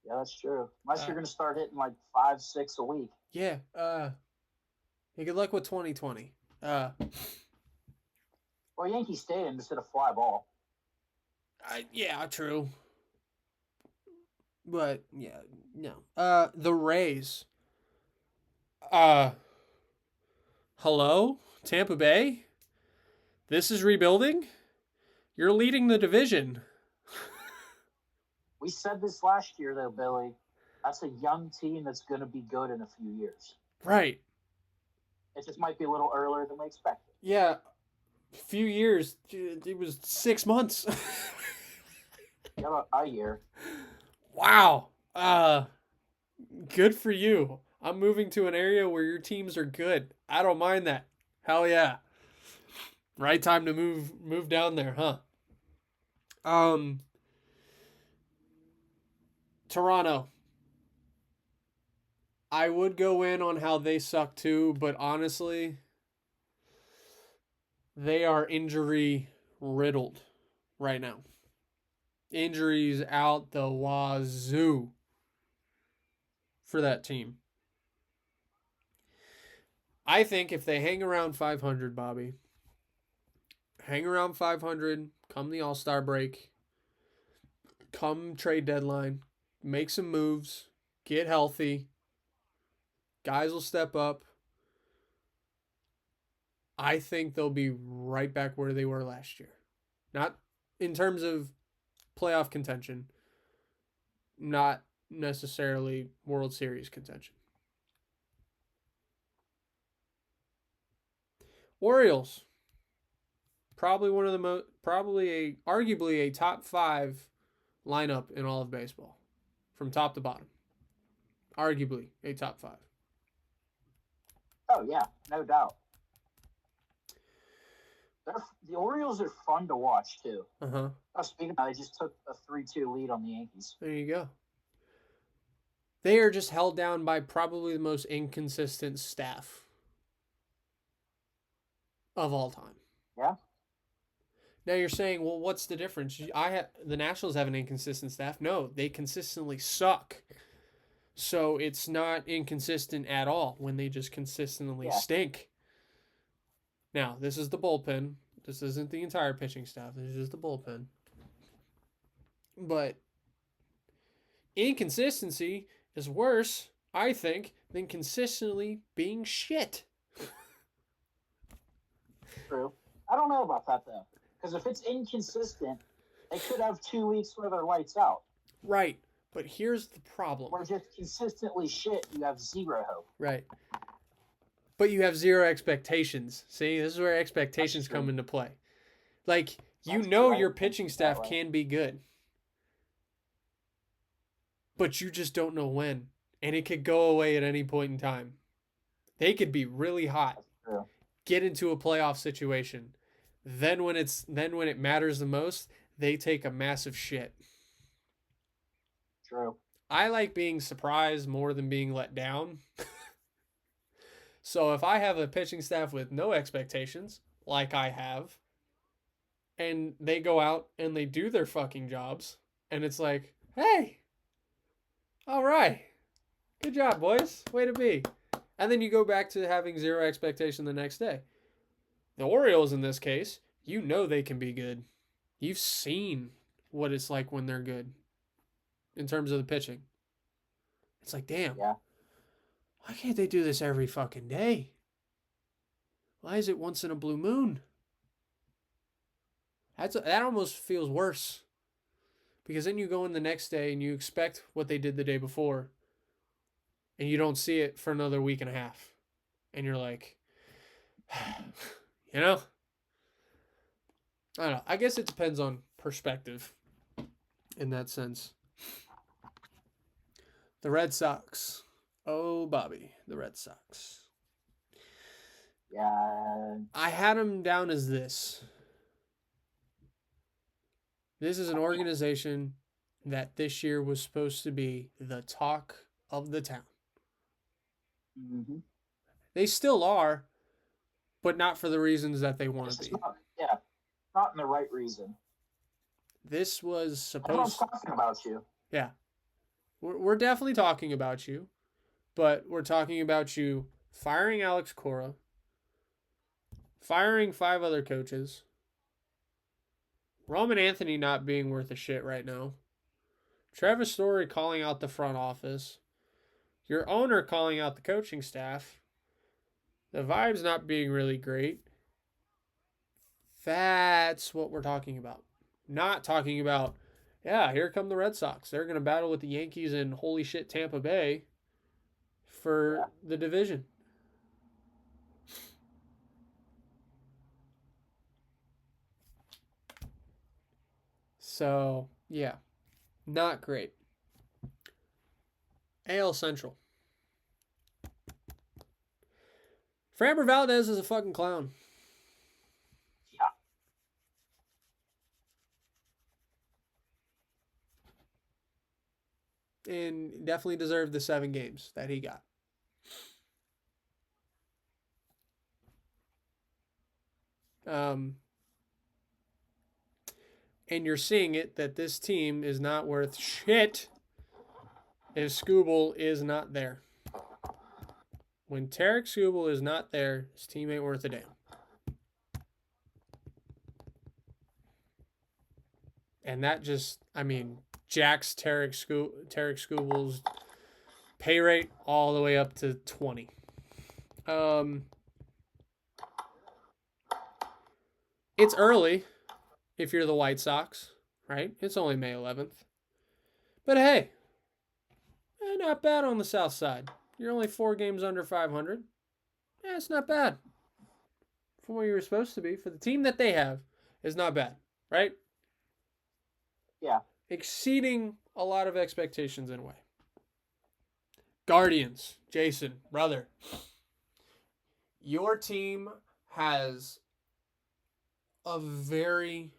Yeah, that's true. Unless you're going to start hitting like 5, 6 a week. Yeah. Good luck with 2020. Well, Yankee Stadium just hit a fly ball. Yeah, true. But, yeah, no. The Rays. Hello? Tampa Bay? This is rebuilding? You're leading the division. We said this last year, though, Billy. That's a young team that's going to be good in a few years. Right. It just might be a little earlier than we expected. Yeah. A few years. It was 6 months. Yeah, a year. Wow. Good for you. I'm moving to an area where your teams are good. I don't mind that. Hell yeah. Right time to move down there, huh? Toronto. I would go in on how they suck too, but honestly, they are injury riddled right now. Injuries out the wazoo for that team. I think if they hang around 500, Bobby, hang around 500, come the All-Star break, come trade deadline, make some moves, get healthy, guys will step up. I think they'll be right back where they were last year. Not in terms of playoff contention, not necessarily World Series contention. Orioles. Probably one of the most, arguably a top 5 lineup in all of baseball, from top to bottom. Arguably a top 5. Oh yeah, no doubt. The Orioles are fun to watch too. Speaking of, they just took a 3-2 lead on the Yankees. There you go. They are just held down by probably the most inconsistent staff of all time. Yeah. Now you're saying, well, what's the difference? The Nationals have an inconsistent staff. No, they consistently suck. So it's not inconsistent at all when they just consistently stink. Now, this is the bullpen. This isn't the entire pitching staff. This is just the bullpen. But inconsistency is worse, I think, than consistently being shit. True. I don't know about that, though. Because if it's inconsistent, they could have 2 weeks where they're lights out. Right. But here's the problem. Or just consistently shit, you have zero hope. Right. But you have zero expectations. See, this is where expectations come into play. Like, your pitching staff can be good. But you just don't know when. And it could go away at any point in time. They could be really hot. Get into a playoff situation. Then when it matters the most, they take a massive shit. True. I like being surprised more than being let down. So if I have a pitching staff with no expectations, like I have, and they go out and they do their fucking jobs, and it's like, hey, all right, good job, boys, way to be. And then you go back to having zero expectation the next day. The Orioles, in this case, they can be good. You've seen what it's like when they're good in terms of the pitching. It's like, damn. Yeah. Why can't they do this every fucking day? Why is it once in a blue moon? That almost feels worse. Because then you go in the next day and you expect what they did the day before. And you don't see it for another week and a half. And you're like, I don't know. I guess it depends on perspective in that sense. The Red Sox. Oh, Bobby, the Red Sox. Yeah. I had them down as this. This is an organization that this year was supposed to be the talk of the town. Mm-hmm. They still are, but not for the reasons that they want to be. Not in the right reason. This was supposed. I'm talking about you. Yeah, we're definitely talking about you, but we're talking about you firing Alex Cora, firing 5 other coaches, Roman Anthony not being worth a shit right now, Travis Story calling out the front office, your owner calling out the coaching staff, the vibes not being really great. That's what we're talking about. Not talking about, here come the Red Sox. They're going to battle with the Yankees and holy shit Tampa Bay for the division. So, not great. AL Central. Framber Valdez is a fucking clown. And definitely deserved the 7 games that he got. And you're seeing it that this team is not worth shit if Skubal is not there. When Tarek Skubal is not there, his team ain't worth a damn. And that just, jacks Tarek Skubal's pay rate all the way up to 20. It's early if you're the White Sox, right? It's only May 11th. But hey, not bad on the South Side. You're only 4 games under 500. It's not bad. from where you were supposed to be for the team that they have is not bad, right? Yeah. Exceeding a lot of expectations in a way. Guardians, Jason, brother. Your team has a very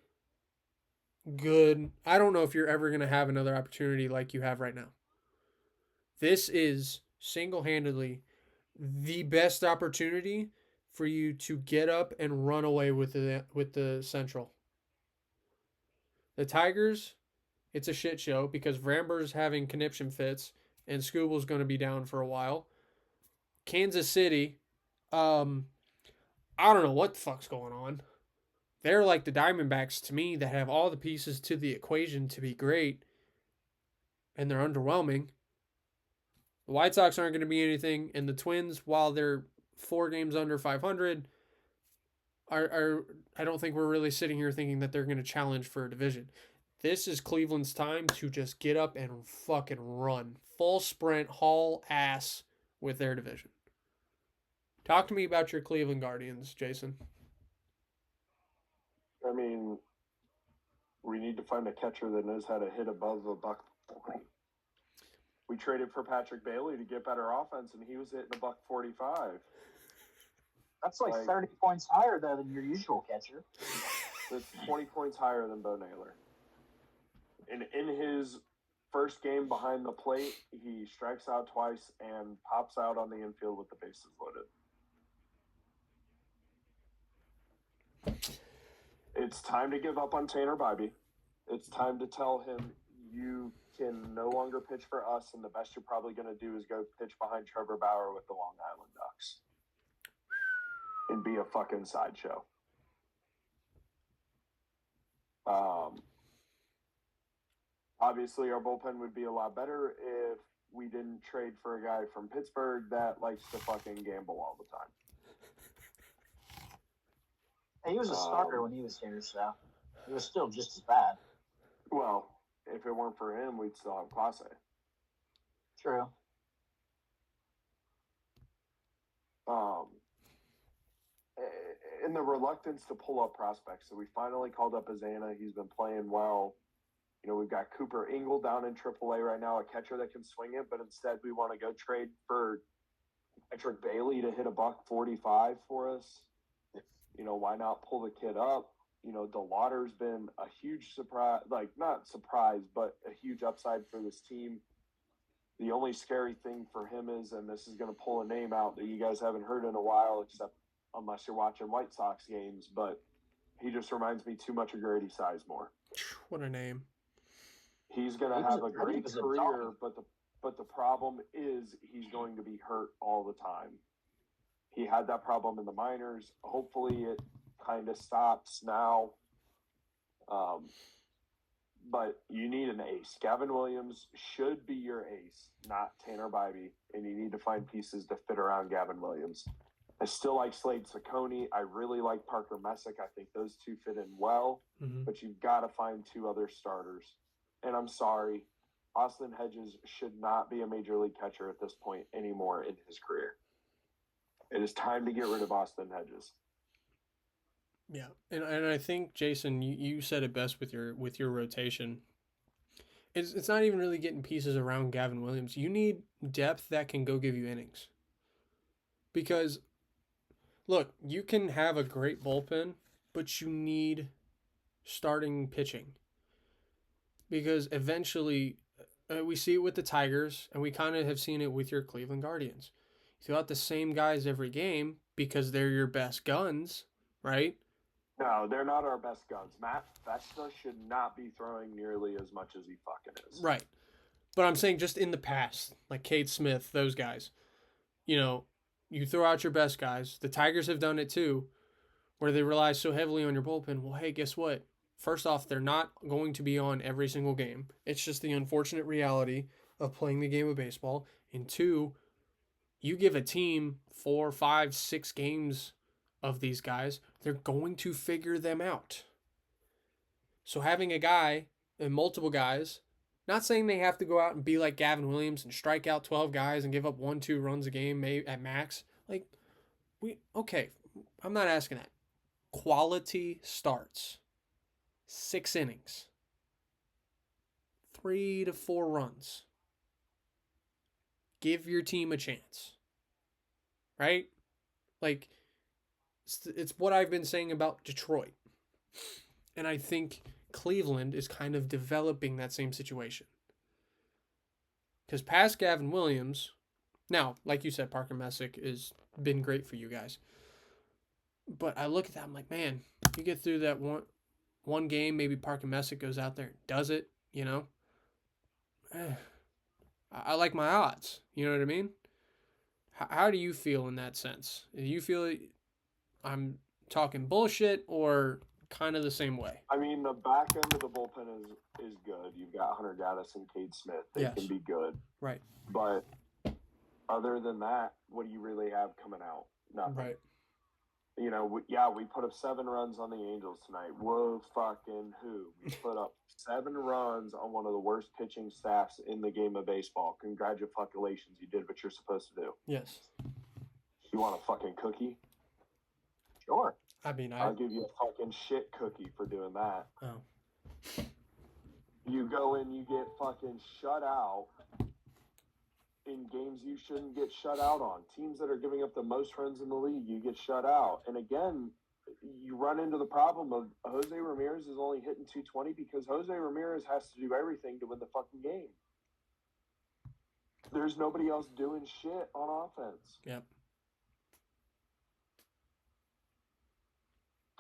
good. I don't know if you're ever going to have another opportunity like you have right now. This is single-handedly the best opportunity for you to get up and run away with the Central. The Tigers, it's a shit show because Vramber's having conniption fits and Scooble's going to be down for a while. Kansas City, I don't know what the fuck's going on. They're like the Diamondbacks to me that have all the pieces to the equation to be great, and they're underwhelming. The White Sox aren't going to be anything, and the Twins, while they're 4 games under 500, are I don't think we're really sitting here thinking that they're going to challenge for a division. This is Cleveland's time to just get up and fucking run. Full sprint, haul ass with their division. Talk to me about your Cleveland Guardians, Jason. I mean, we need to find a catcher that knows how to hit above a buck 40. We traded for Patrick Bailey to get better offense, and he was hitting a buck 45. That's like 30 points higher, though, than your usual catcher. That's 20 points higher than Bo Naylor. And in his first game behind the plate, he strikes out twice and pops out on the infield with the bases loaded. It's time to give up on Tanner Bybee. It's time to tell him you can no longer pitch for us, and the best you're probably going to do is go pitch behind Trevor Bauer with the Long Island Ducks and be a fucking sideshow. Obviously, our bullpen would be a lot better if we didn't trade for a guy from Pittsburgh that likes to fucking gamble all the time. He was a starter when he was here, so it was still just as bad. Well, if it weren't for him, we'd still have Clase. True. And the reluctance to pull up prospects. So we finally called up Azana. He's been playing well. You know, we've got Cooper Ingle down in AAA right now, a catcher that can swing it, but instead we want to go trade for Patrick Bailey to hit a buck 45 for us. You know, why not pull the kid up? You know, DeLauder's been a huge surprise, like not surprise, but a huge upside for this team. The only scary thing for him is, and this is going to pull a name out that you guys haven't heard in a while, except unless you're watching White Sox games, but he just reminds me too much of Grady Sizemore. What a name. He's going to have a great career, but the problem is he's going to be hurt all the time. He had that problem in the minors. Hopefully it kind of stops now. But you need an ace. Gavin Williams should be your ace, not Tanner Bybee, and you need to find pieces to fit around Gavin Williams. I still like Slade Ciccone. I really like Parker Messick. I think those two fit in well, but you've got to find 2 other starters. And I'm sorry, Austin Hedges should not be a major league catcher at this point anymore in his career. It is time to get rid of Austin Hedges. Yeah, and I think Jason, you said it best with your rotation. It's not even really getting pieces around Gavin Williams. You need depth that can go give you innings. Because, look, you can have a great bullpen, but you need starting pitching. Because eventually, we see it with the Tigers, and we kind of have seen it with your Cleveland Guardians. You throw out the same guys every game because they're your best guns, right? No, they're not our best guns. Matt Festa should not be throwing nearly as much as he fucking is. Right. But I'm saying just in the past, like Cade Smith, those guys, you know, you throw out your best guys. The Tigers have done it too, where they rely so heavily on your bullpen. Well, hey, guess what? First off, they're not going to be on every single game. It's just the unfortunate reality of playing the game of baseball. And 2, you give a team 4, 5, 6 games of these guys, they're going to figure them out. So having a guy and multiple guys, not saying they have to go out and be like Gavin Williams and strike out 12 guys and give up 1-2 runs a game maybe at max. Like, I'm not asking that. quality starts, 6 innings, 3 to 4 runs. Give your team a chance. Right? Like, it's what I've been saying about Detroit. And I think Cleveland is kind of developing that same situation. Because past Gavin Williams, now, like you said, Parker Messick has been great for you guys. But I look at that, I'm like, man, you get through that one game, maybe Parker Messick goes out there and does it, you know? I like my odds. You know what I mean? How do you feel in that sense? Do you feel I'm talking bullshit or kind of the same way? I mean, the back end of the bullpen is good. You've got Hunter Gaddis and Cade Smith. They Yes. can be good. Right. But other than that, what do you really have coming out? Nothing. Right. You know, we put up 7 runs on the Angels tonight. Whoa, fucking who? We put up 7 runs on one of the worst pitching staffs in the game of baseball. Congratulations, you did what you're supposed to do. Yes. You want a fucking cookie? Sure. I mean, I'll give you a fucking shit cookie for doing that. Oh. You go in, you get fucking shut out in games you shouldn't get shut out on. Teams that are giving up the most runs in the league, you get shut out. And again, you run into the problem of Jose Ramirez is only hitting 220 because Jose Ramirez has to do everything to win the fucking game. There's nobody else doing shit on offense. Yep.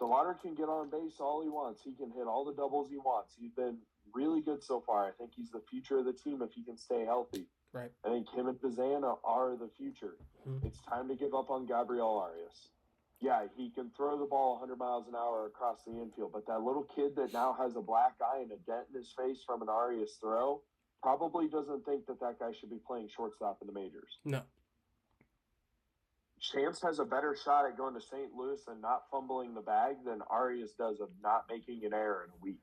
DeLauder can get on base all he wants. He can hit all the doubles he wants. He's been really good so far. I think he's the future of the team if he can stay healthy. Right. I think him and Bazana are the future. Mm-hmm. It's time to give up on Gabriel Arias. Yeah, he can throw the ball 100 miles an hour across the infield, but that little kid that now has a black eye and a dent in his face from an Arias throw probably doesn't think that guy should be playing shortstop in the majors. No. Chance has a better shot at going to St. Louis and not fumbling the bag than Arias does of not making an error in a week.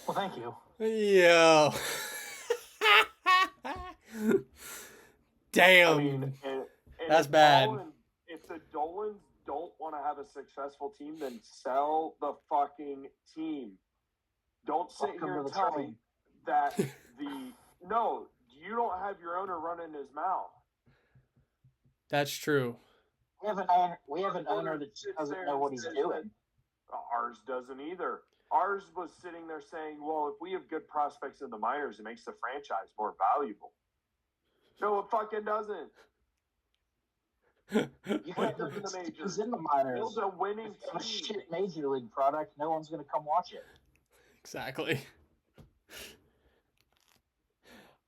Well, thank you. Yo. Damn. I mean, and that's bad. If the Dolans don't want to have a successful team, then sell the fucking team. Don't sit here and tell me that no, you don't have your owner running his mouth. That's true. We have an owner that doesn't know what he's doing. Ours doesn't either. Ours was sitting there saying, well, if we have good prospects in the minors, it makes the franchise more valuable. No, it fucking doesn't. You put them in the majors. In the minors. Build a winning team. A shit major league product. No one's going to come watch it. Exactly.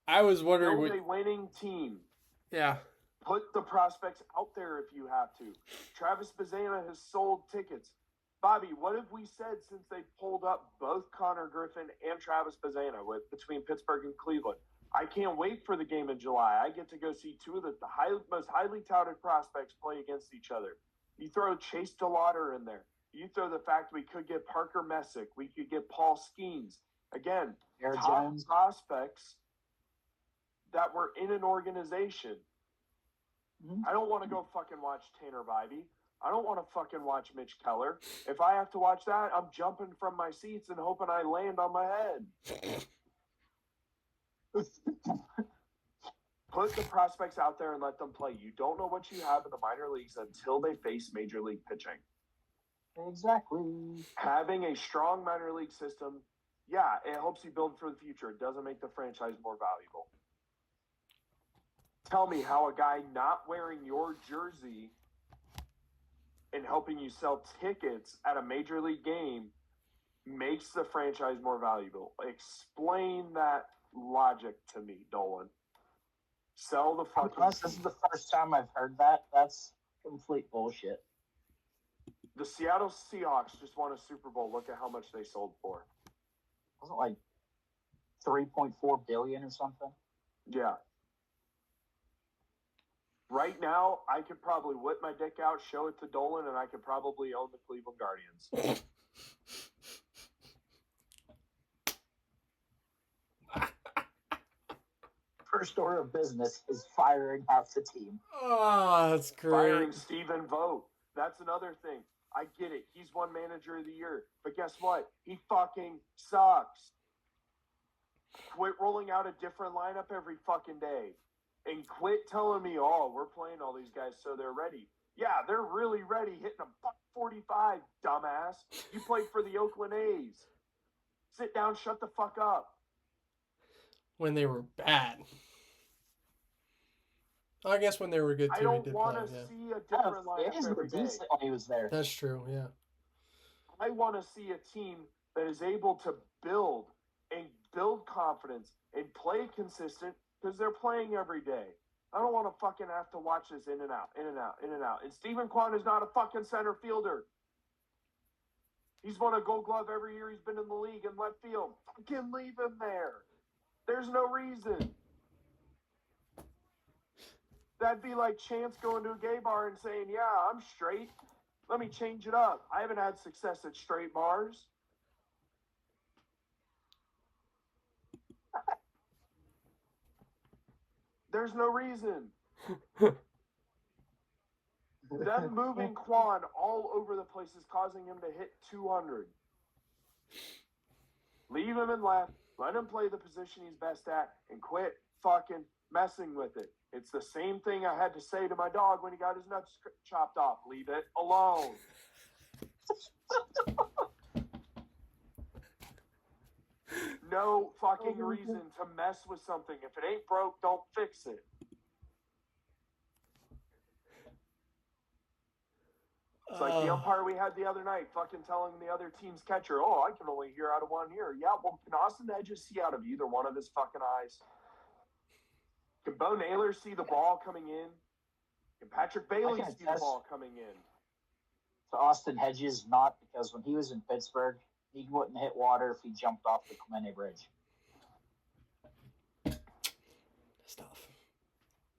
I was wondering. Build a winning team. Yeah. Put the prospects out there if you have to. Travis Bazana has sold tickets. Bobby, what have we said since they pulled up both Connor Griffin and Travis Bazana between Pittsburgh and Cleveland? I can't wait for the game in July. I get to go see 2 of the most highly touted prospects play against each other. You throw Chase DeLauder in there. You throw the fact we could get Parker Messick. We could get Paul Skeens. Again, top prospects that were in an organization. Mm-hmm. I don't want to go fucking watch Tanner Bybee. I don't want to fucking watch Mitch Keller. If I have to watch that, I'm jumping from my seats and hoping I land on my head. Put the prospects out there and let them play. You don't know what you have in the minor leagues until they face major league pitching. Exactly. Having a strong minor league system, yeah, it helps you build for the future. It doesn't make the franchise more valuable. Tell me how a guy not wearing your jersey and helping you sell tickets at a major league game makes the franchise more valuable. Explain that logic to me, Dolan. Sell the fucking This is the first time I've heard that. That's complete bullshit. The Seattle Seahawks just won a Super Bowl. Look at how much they sold for. Wasn't it like $3.4 billion or something? Yeah. Right now, I could probably whip my dick out, show it to Dolan, and I could probably own the Cleveland Guardians. First order of business is firing out the team. Oh, that's great. Firing Stephen Vogt. That's another thing. I get it. He's won manager of the year. But guess what? He fucking sucks. Quit rolling out a different lineup every fucking day. And quit telling me, oh, we're playing all these guys so they're ready. Yeah, they're really ready, hitting a .45, dumbass. You played for the Oakland A's. Sit down, shut the fuck up. When they were bad. I guess when they were good too, I don't he did want play. to Yeah. see a different lineup every day. Decent when he was there. That's true. Yeah. I want to see a team that is able to build and build confidence and play consistent because they're playing every day. I don't want to fucking have to watch this in and out, in and out, in and out. And Stephen Kwan is not a fucking center fielder. He's won a Gold Glove every year he's been in the league in left field. Fucking leave him there. There's no reason. That'd be like Chance going to a gay bar and saying, yeah, I'm straight. Let me change it up. I haven't had success at straight bars. There's no reason. Them moving Quan all over the place is causing him to hit 200. Leave him in left. Let him play the position he's best at and quit fucking messing with it. It's the same thing I had to say to my dog when he got his nuts chopped off. Leave it alone. No fucking reason to mess with something. If it ain't broke, don't fix it. It's like the umpire we had the other night fucking telling the other team's catcher, oh, I can only hear out of one ear. Yeah, well, can Austin Hedges see out of either one of his fucking eyes? Can Bo Naylor see the ball coming in? Can Patrick Bailey see the ball coming in? To Austin Hedges, not because when he was in Pittsburgh, he wouldn't hit water if he jumped off the Clemente Bridge. Stuff.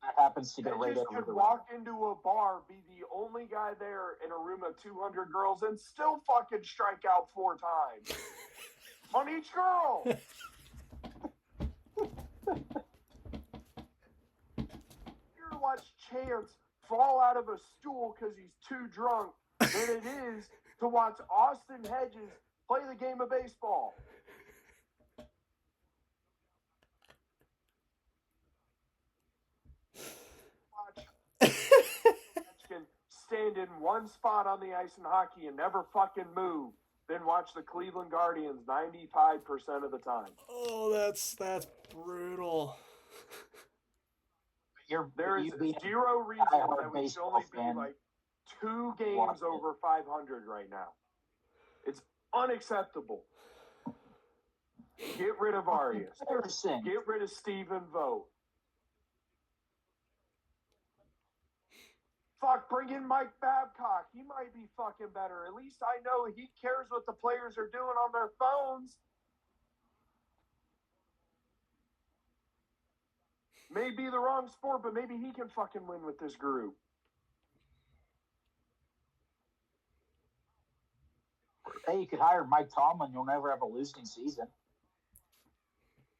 That happens to get right Hedges over could the walk into a bar, be the only guy there in a room of 200 girls, and still fucking strike out 4 times on each girl. You watch Chance fall out of a stool because he's too drunk than it is to watch Austin Hedges play the game of baseball. Watch can stand in one spot on the ice in hockey and never fucking move, then watch the Cleveland Guardians 95% of the time. Oh, that's brutal. There is zero reason that we should only be like 2 games over 500 right now. It's unacceptable. Get rid of Arias. Get rid of Stephen Vogt. Fuck, bring in Mike Babcock. He might be fucking better. At least I know he cares what the players are doing on their phones. May be the wrong sport, but maybe he can fucking win with this group. Hey, you could hire Mike Tomlin. You'll never have a losing season.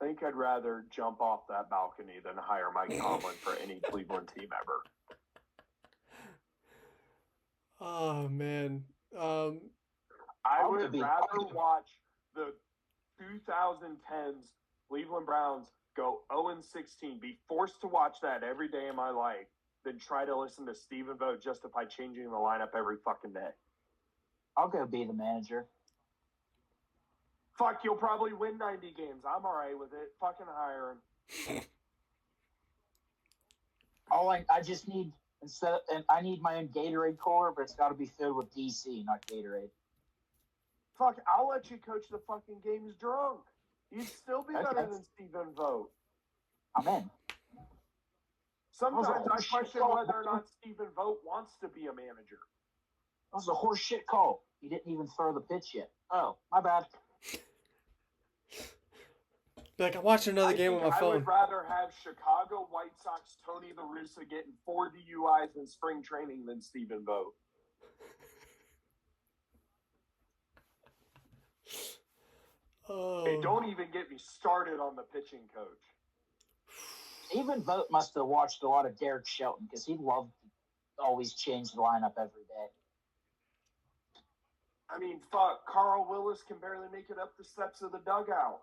I think I'd rather jump off that balcony than hire Mike Tomlin for any Cleveland team ever. Oh, man. I would rather watch the 2010s Cleveland Browns go 0-16, be forced to watch that every day of my life, than try to listen to Stephen Vogt justify changing the lineup every fucking day. I'll go be the manager. Fuck, you'll probably win 90 games. I'm all right with it. Fucking hire him. I just need I need my own Gatorade cooler, but it's got to be filled with DC, not Gatorade. Fuck, I'll let you coach the fucking games drunk. You'd still be better than Stephen Vogt. I'm in. Sometimes I question whether or not Stephen Vogt wants to be a manager. That was a horse shit call. He didn't even throw the pitch yet. Oh, my bad. Be like, I'm watching another game on my phone. I would rather have Chicago White Sox Tony La Russa getting 4 DUIs in spring training than Stephen Vogt. Oh. Hey, don't even get me started on the pitching coach. Stephen Vogt must have watched a lot of Derek Shelton because he loved to always change the lineup every day. I mean, fuck, Carl Willis can barely make it up the steps of the dugout.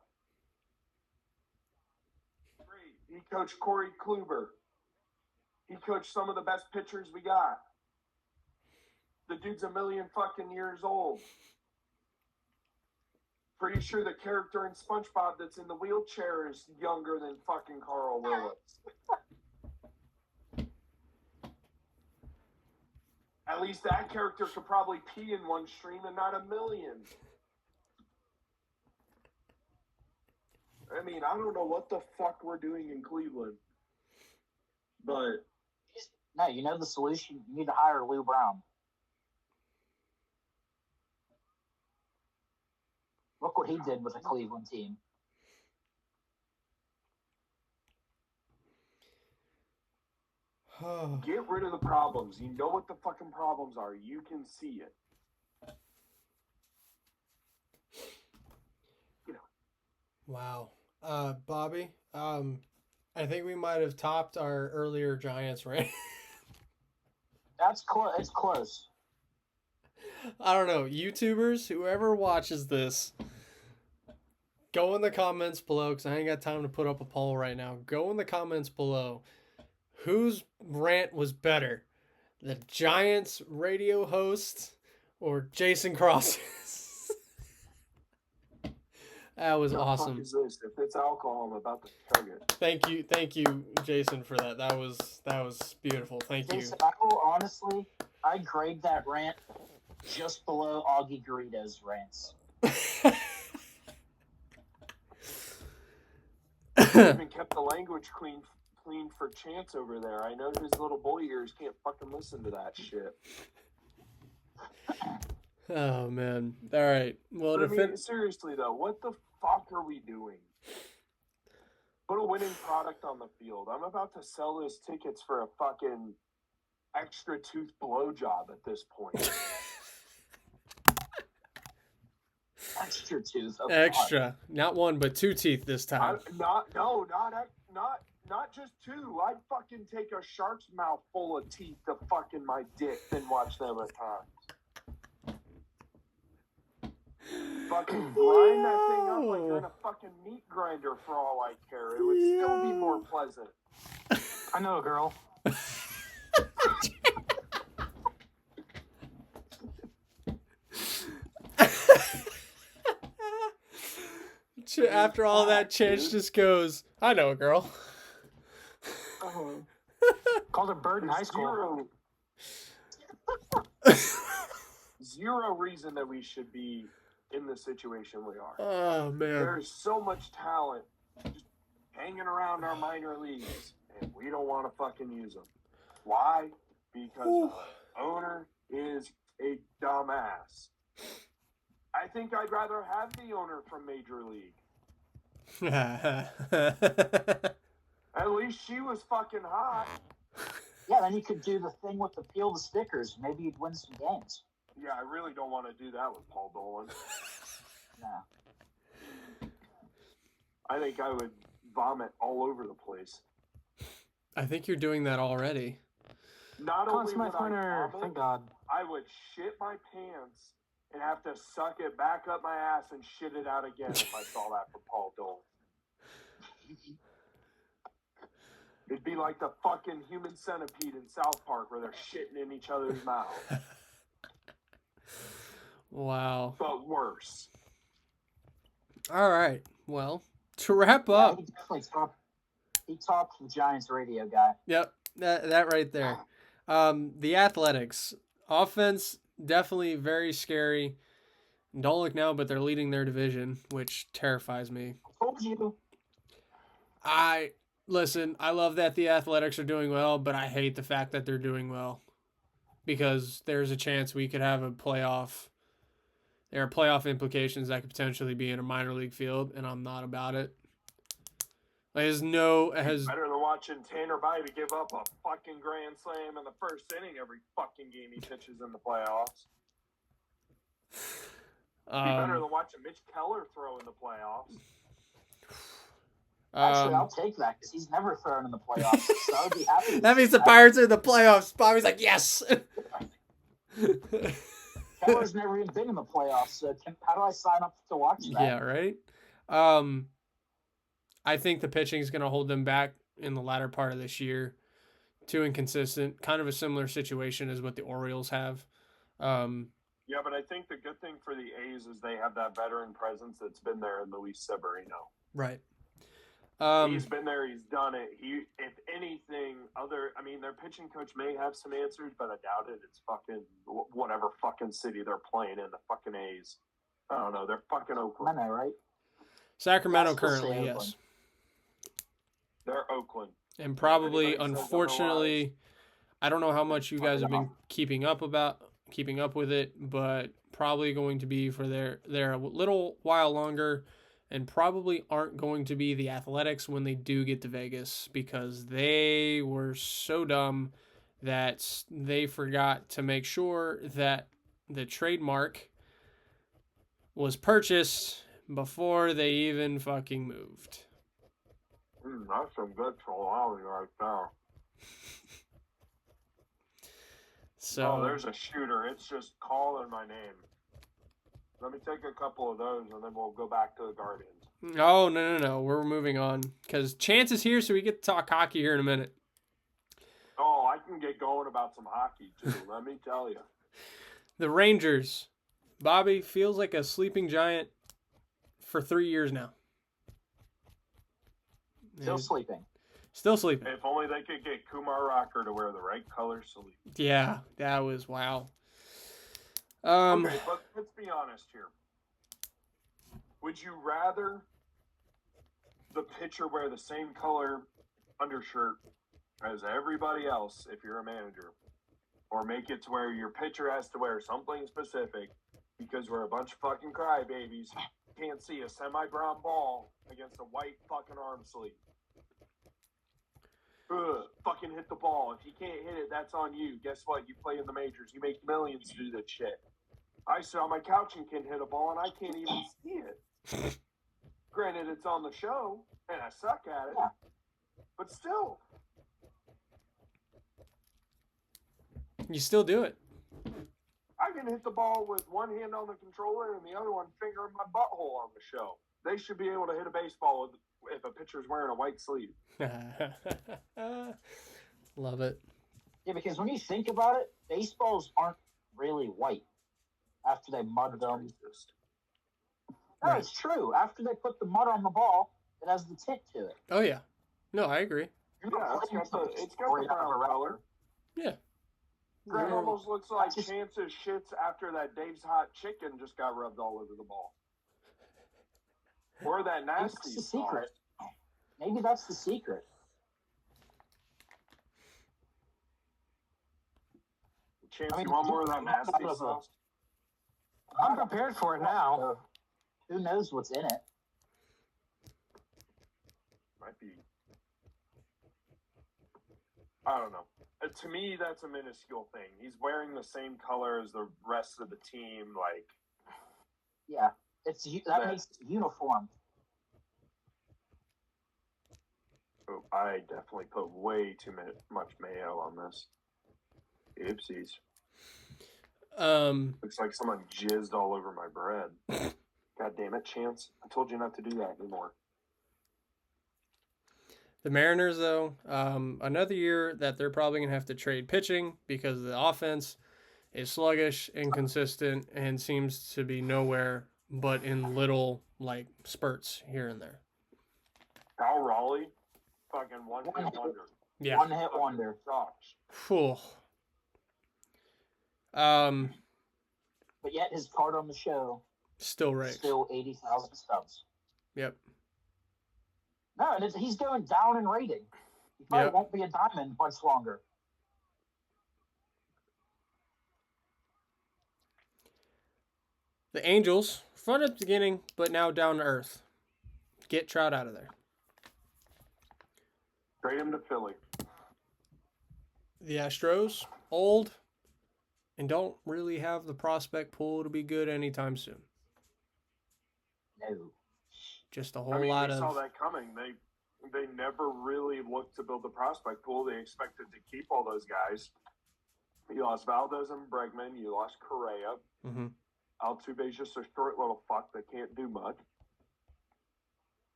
Great. He coached Corey Kluber. He coached some of the best pitchers we got. The dude's a million fucking years old. Pretty sure the character in SpongeBob that's in the wheelchair is younger than fucking Carl Willis. At least that character could probably pee in one stream and not a million. I mean, I don't know what the fuck we're doing in Cleveland. But No, you know the solution? You need to hire Lou Brown. Look what he did with the Cleveland team. get rid of the problems. You know what the fucking problems are. You can see it. You know. Wow. Bobby, I think we might have topped our earlier Giants rant. That's close. It's close. I don't know. YouTubers, whoever watches this, go in the comments below, because I ain't got time to put up a poll right now. Go in the comments below. Whose rant was better? The Giants radio host or Jason Cross's? That was awesome. What the fuck is this? If it's alcohol, I'm about to chug it. Thank you, Jason, for that. That was beautiful. Thank you. Jason, I will honestly, I grade that rant just below Augie Garrido's rants. Even kept the language clean for Chance over there. I know his little boy ears can't fucking listen to that shit. Oh man! All right. Well, I mean, seriously though, what the fuck are we doing? Put a winning product on the field. I'm about to sell those tickets for a fucking extra tooth blowjob at this point. Extra tooth. Oh, extra, God. not one but two teeth this time. Not just two. I'd fucking take a shark's mouth full of teeth to fucking my dick and watch them at times. Fucking grind that thing up like you're in a fucking meat grinder for all I care. It would still be more pleasant. I know a girl. After all that, Chance just goes, I know a girl. Called her Bird in high school. Zero reason that we should be in the situation we are. Oh, man. There's so much talent just hanging around our minor leagues, and we don't want to fucking use them. Why? Because the owner is a dumbass. I think I'd rather have the owner from Major League. At least she was fucking hot. Yeah, then you could do the thing with the peel the stickers. Maybe you'd win some games. Yeah, I really don't want to do that with Paul Dolan. No. I think I would vomit all over the place. I think you're doing that already. Not only would I vomit, thank God. I would shit my pants and have to suck it back up my ass and shit it out again if I saw that from Paul Dolan. It'd be like the fucking human centipede in South Park where they're shitting in each other's mouths. Wow. But worse. All right. Well, to wrap up. He definitely topped the Giants radio guy. Yep. That right there. The Athletics. Offense, definitely very scary. Don't look now, but they're leading their division, which terrifies me. I told you. Listen, I love that the Athletics are doing well, but I hate the fact that they're doing well. Because there's a chance we could have a playoff. There are playoff implications that could potentially be in a minor league field, and I'm not about it. It has better than watching Tanner Bybee give up a fucking grand slam in the first inning every fucking game he pitches in the playoffs. Be better than watching Mitch Keller throw in the playoffs. Actually, I'll take that because he's never thrown in the playoffs. So I would be happy. That means the Pirates are in the playoffs. Bobby's like, yes. Steelers never even been in the playoffs, so how do I sign up to watch that? Yeah, right. I think the pitching is going to hold them back in the latter part of this year. Too inconsistent. Kind of a similar situation as what the Orioles have. Yeah, but I think the good thing for the A's is they have that veteran presence that's been there in Luis Severino. Right. He's been there. He's done it. If anything, their pitching coach may have some answers, but I doubt it. It's fucking whatever fucking city they're playing in. The fucking A's. I don't know. They're fucking Oakland. I know, right? Sacramento currently, yes. They're Oakland. And probably, unfortunately, I don't know how much you guys have been keeping up with it, but probably going to be for their a little while longer. And probably aren't going to be the Athletics when they do get to Vegas, because they were so dumb that they forgot to make sure that the trademark was purchased before they even fucking moved. That's some good trolling right there. So there's a shooter. It's just calling my name. Let me take a couple of those, and then we'll go back to the Guardians. Oh, no. We're moving on. Because Chance is here, so we get to talk hockey here in a minute. Oh, I can get going about some hockey, too. Let me tell you. The Rangers. Bobby feels like a sleeping giant for 3 years now. Still sleeping. Still sleeping. If only they could get Kumar Rocker to wear the right color sleeve. Yeah, that was wow. Okay, but let's be honest here. Would you rather the pitcher wear the same color undershirt as everybody else if you're a manager? Or make it to where your pitcher has to wear something specific because we're a bunch of fucking crybabies, can't see a semi-brown ball against a white fucking arm sleeve? Fucking hit the ball. If you can't hit it, that's on you. Guess what? You play in the majors. You make millions to do that shit. I sit on my couch and can hit a ball, and I can't even see it. Granted, it's on the show, and I suck at it. Yeah. But still. You still do it. I can hit the ball with one hand on the controller and the other one fingering my butthole on the show. They should be able to hit a baseball if a pitcher's wearing a white sleeve. Love it. Yeah, because when you think about it, baseballs aren't really white after they mud them. No, it's true. After they put the mud on the ball, it has the tint to it. Oh, yeah. No, I agree. Yeah, it's got the brown color. Yeah. That almost looks like Chance's shits after that Dave's Hot Chicken just got rubbed all over the ball. Or that nasty That's the secret. Maybe that's the secret. Chance, you want more of that nasty sauce? I'm prepared for it now. Who knows what's in it? Might be. I don't know. To me, that's a minuscule thing. He's wearing the same color as the rest of the team. Like, yeah, that makes it uniform. Oh, I definitely put way too much mayo on this. Oopsies. Looks like someone jizzed all over my bread. God damn it, Chance! I told you not to do that anymore. The Mariners, though, another year that they're probably going to have to trade pitching because the offense is sluggish, inconsistent, and seems to be nowhere but in little, spurts here and there. Cal Raleigh, fucking one-hit wonder. Yeah. One-hit wonder. Sucks. Whew. But yet his card on the show Still rakes. Still 80,000 stubs. Yep. No, and he's going down in rating. He probably won't be a diamond much longer. The Angels, fun at the beginning, but now down to earth. Get Trout out of there. Trade him to Philly. The Astros, old, and don't really have the prospect pool to be good anytime soon. No. Just a whole lot we of. saw that coming. They never really looked to build the prospect pool. They expected to keep all those guys. You lost Valdez and Bregman. You lost Correa. Mm-hmm. Altuve's just a short little fuck that can't do much.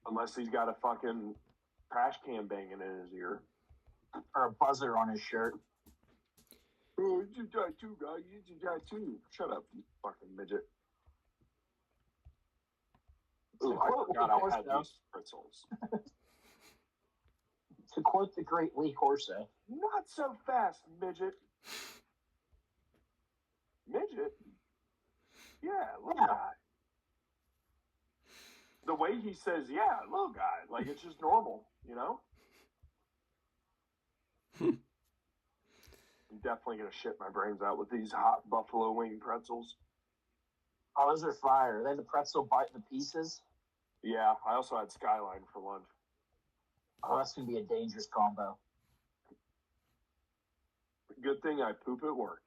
Unless he's got a fucking trash can banging in his ear. Or a buzzer on his shirt. Oh, you got two, guy. You got two. Shut up, you fucking midget. Ooh, I forgot I had these pretzels. To quote the great Lee Corso. Not so fast, midget. Midget? Yeah, little guy. The way he says, yeah, little guy. Like, it's just normal, you know? I'm definitely going to shit my brains out with these hot buffalo wing pretzels. Oh, those are fire. Are they the pretzel bite the pieces? Yeah, I also had Skyline for lunch. Oh, that's going to be a dangerous combo. Good thing I poop at work.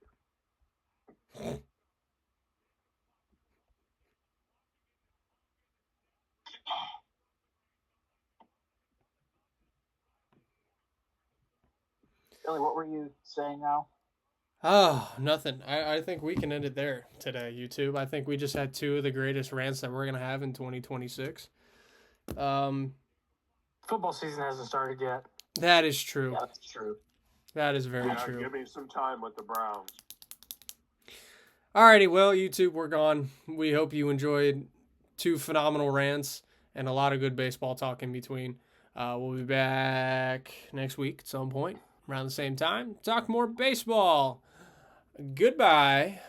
Billy, what were you saying now? Oh, nothing. I think we can end it there today, YouTube. I think we just had two of the greatest rants that we're going to have in 2026. Football season hasn't started yet. That is true. Yeah, that's true. That is very Yeah, true. give me some time with the Browns. Alrighty, well, YouTube, we're gone. We hope you enjoyed two phenomenal rants and a lot of good baseball talk in between. We'll be back next week at some point around the same time. Talk more baseball. Goodbye.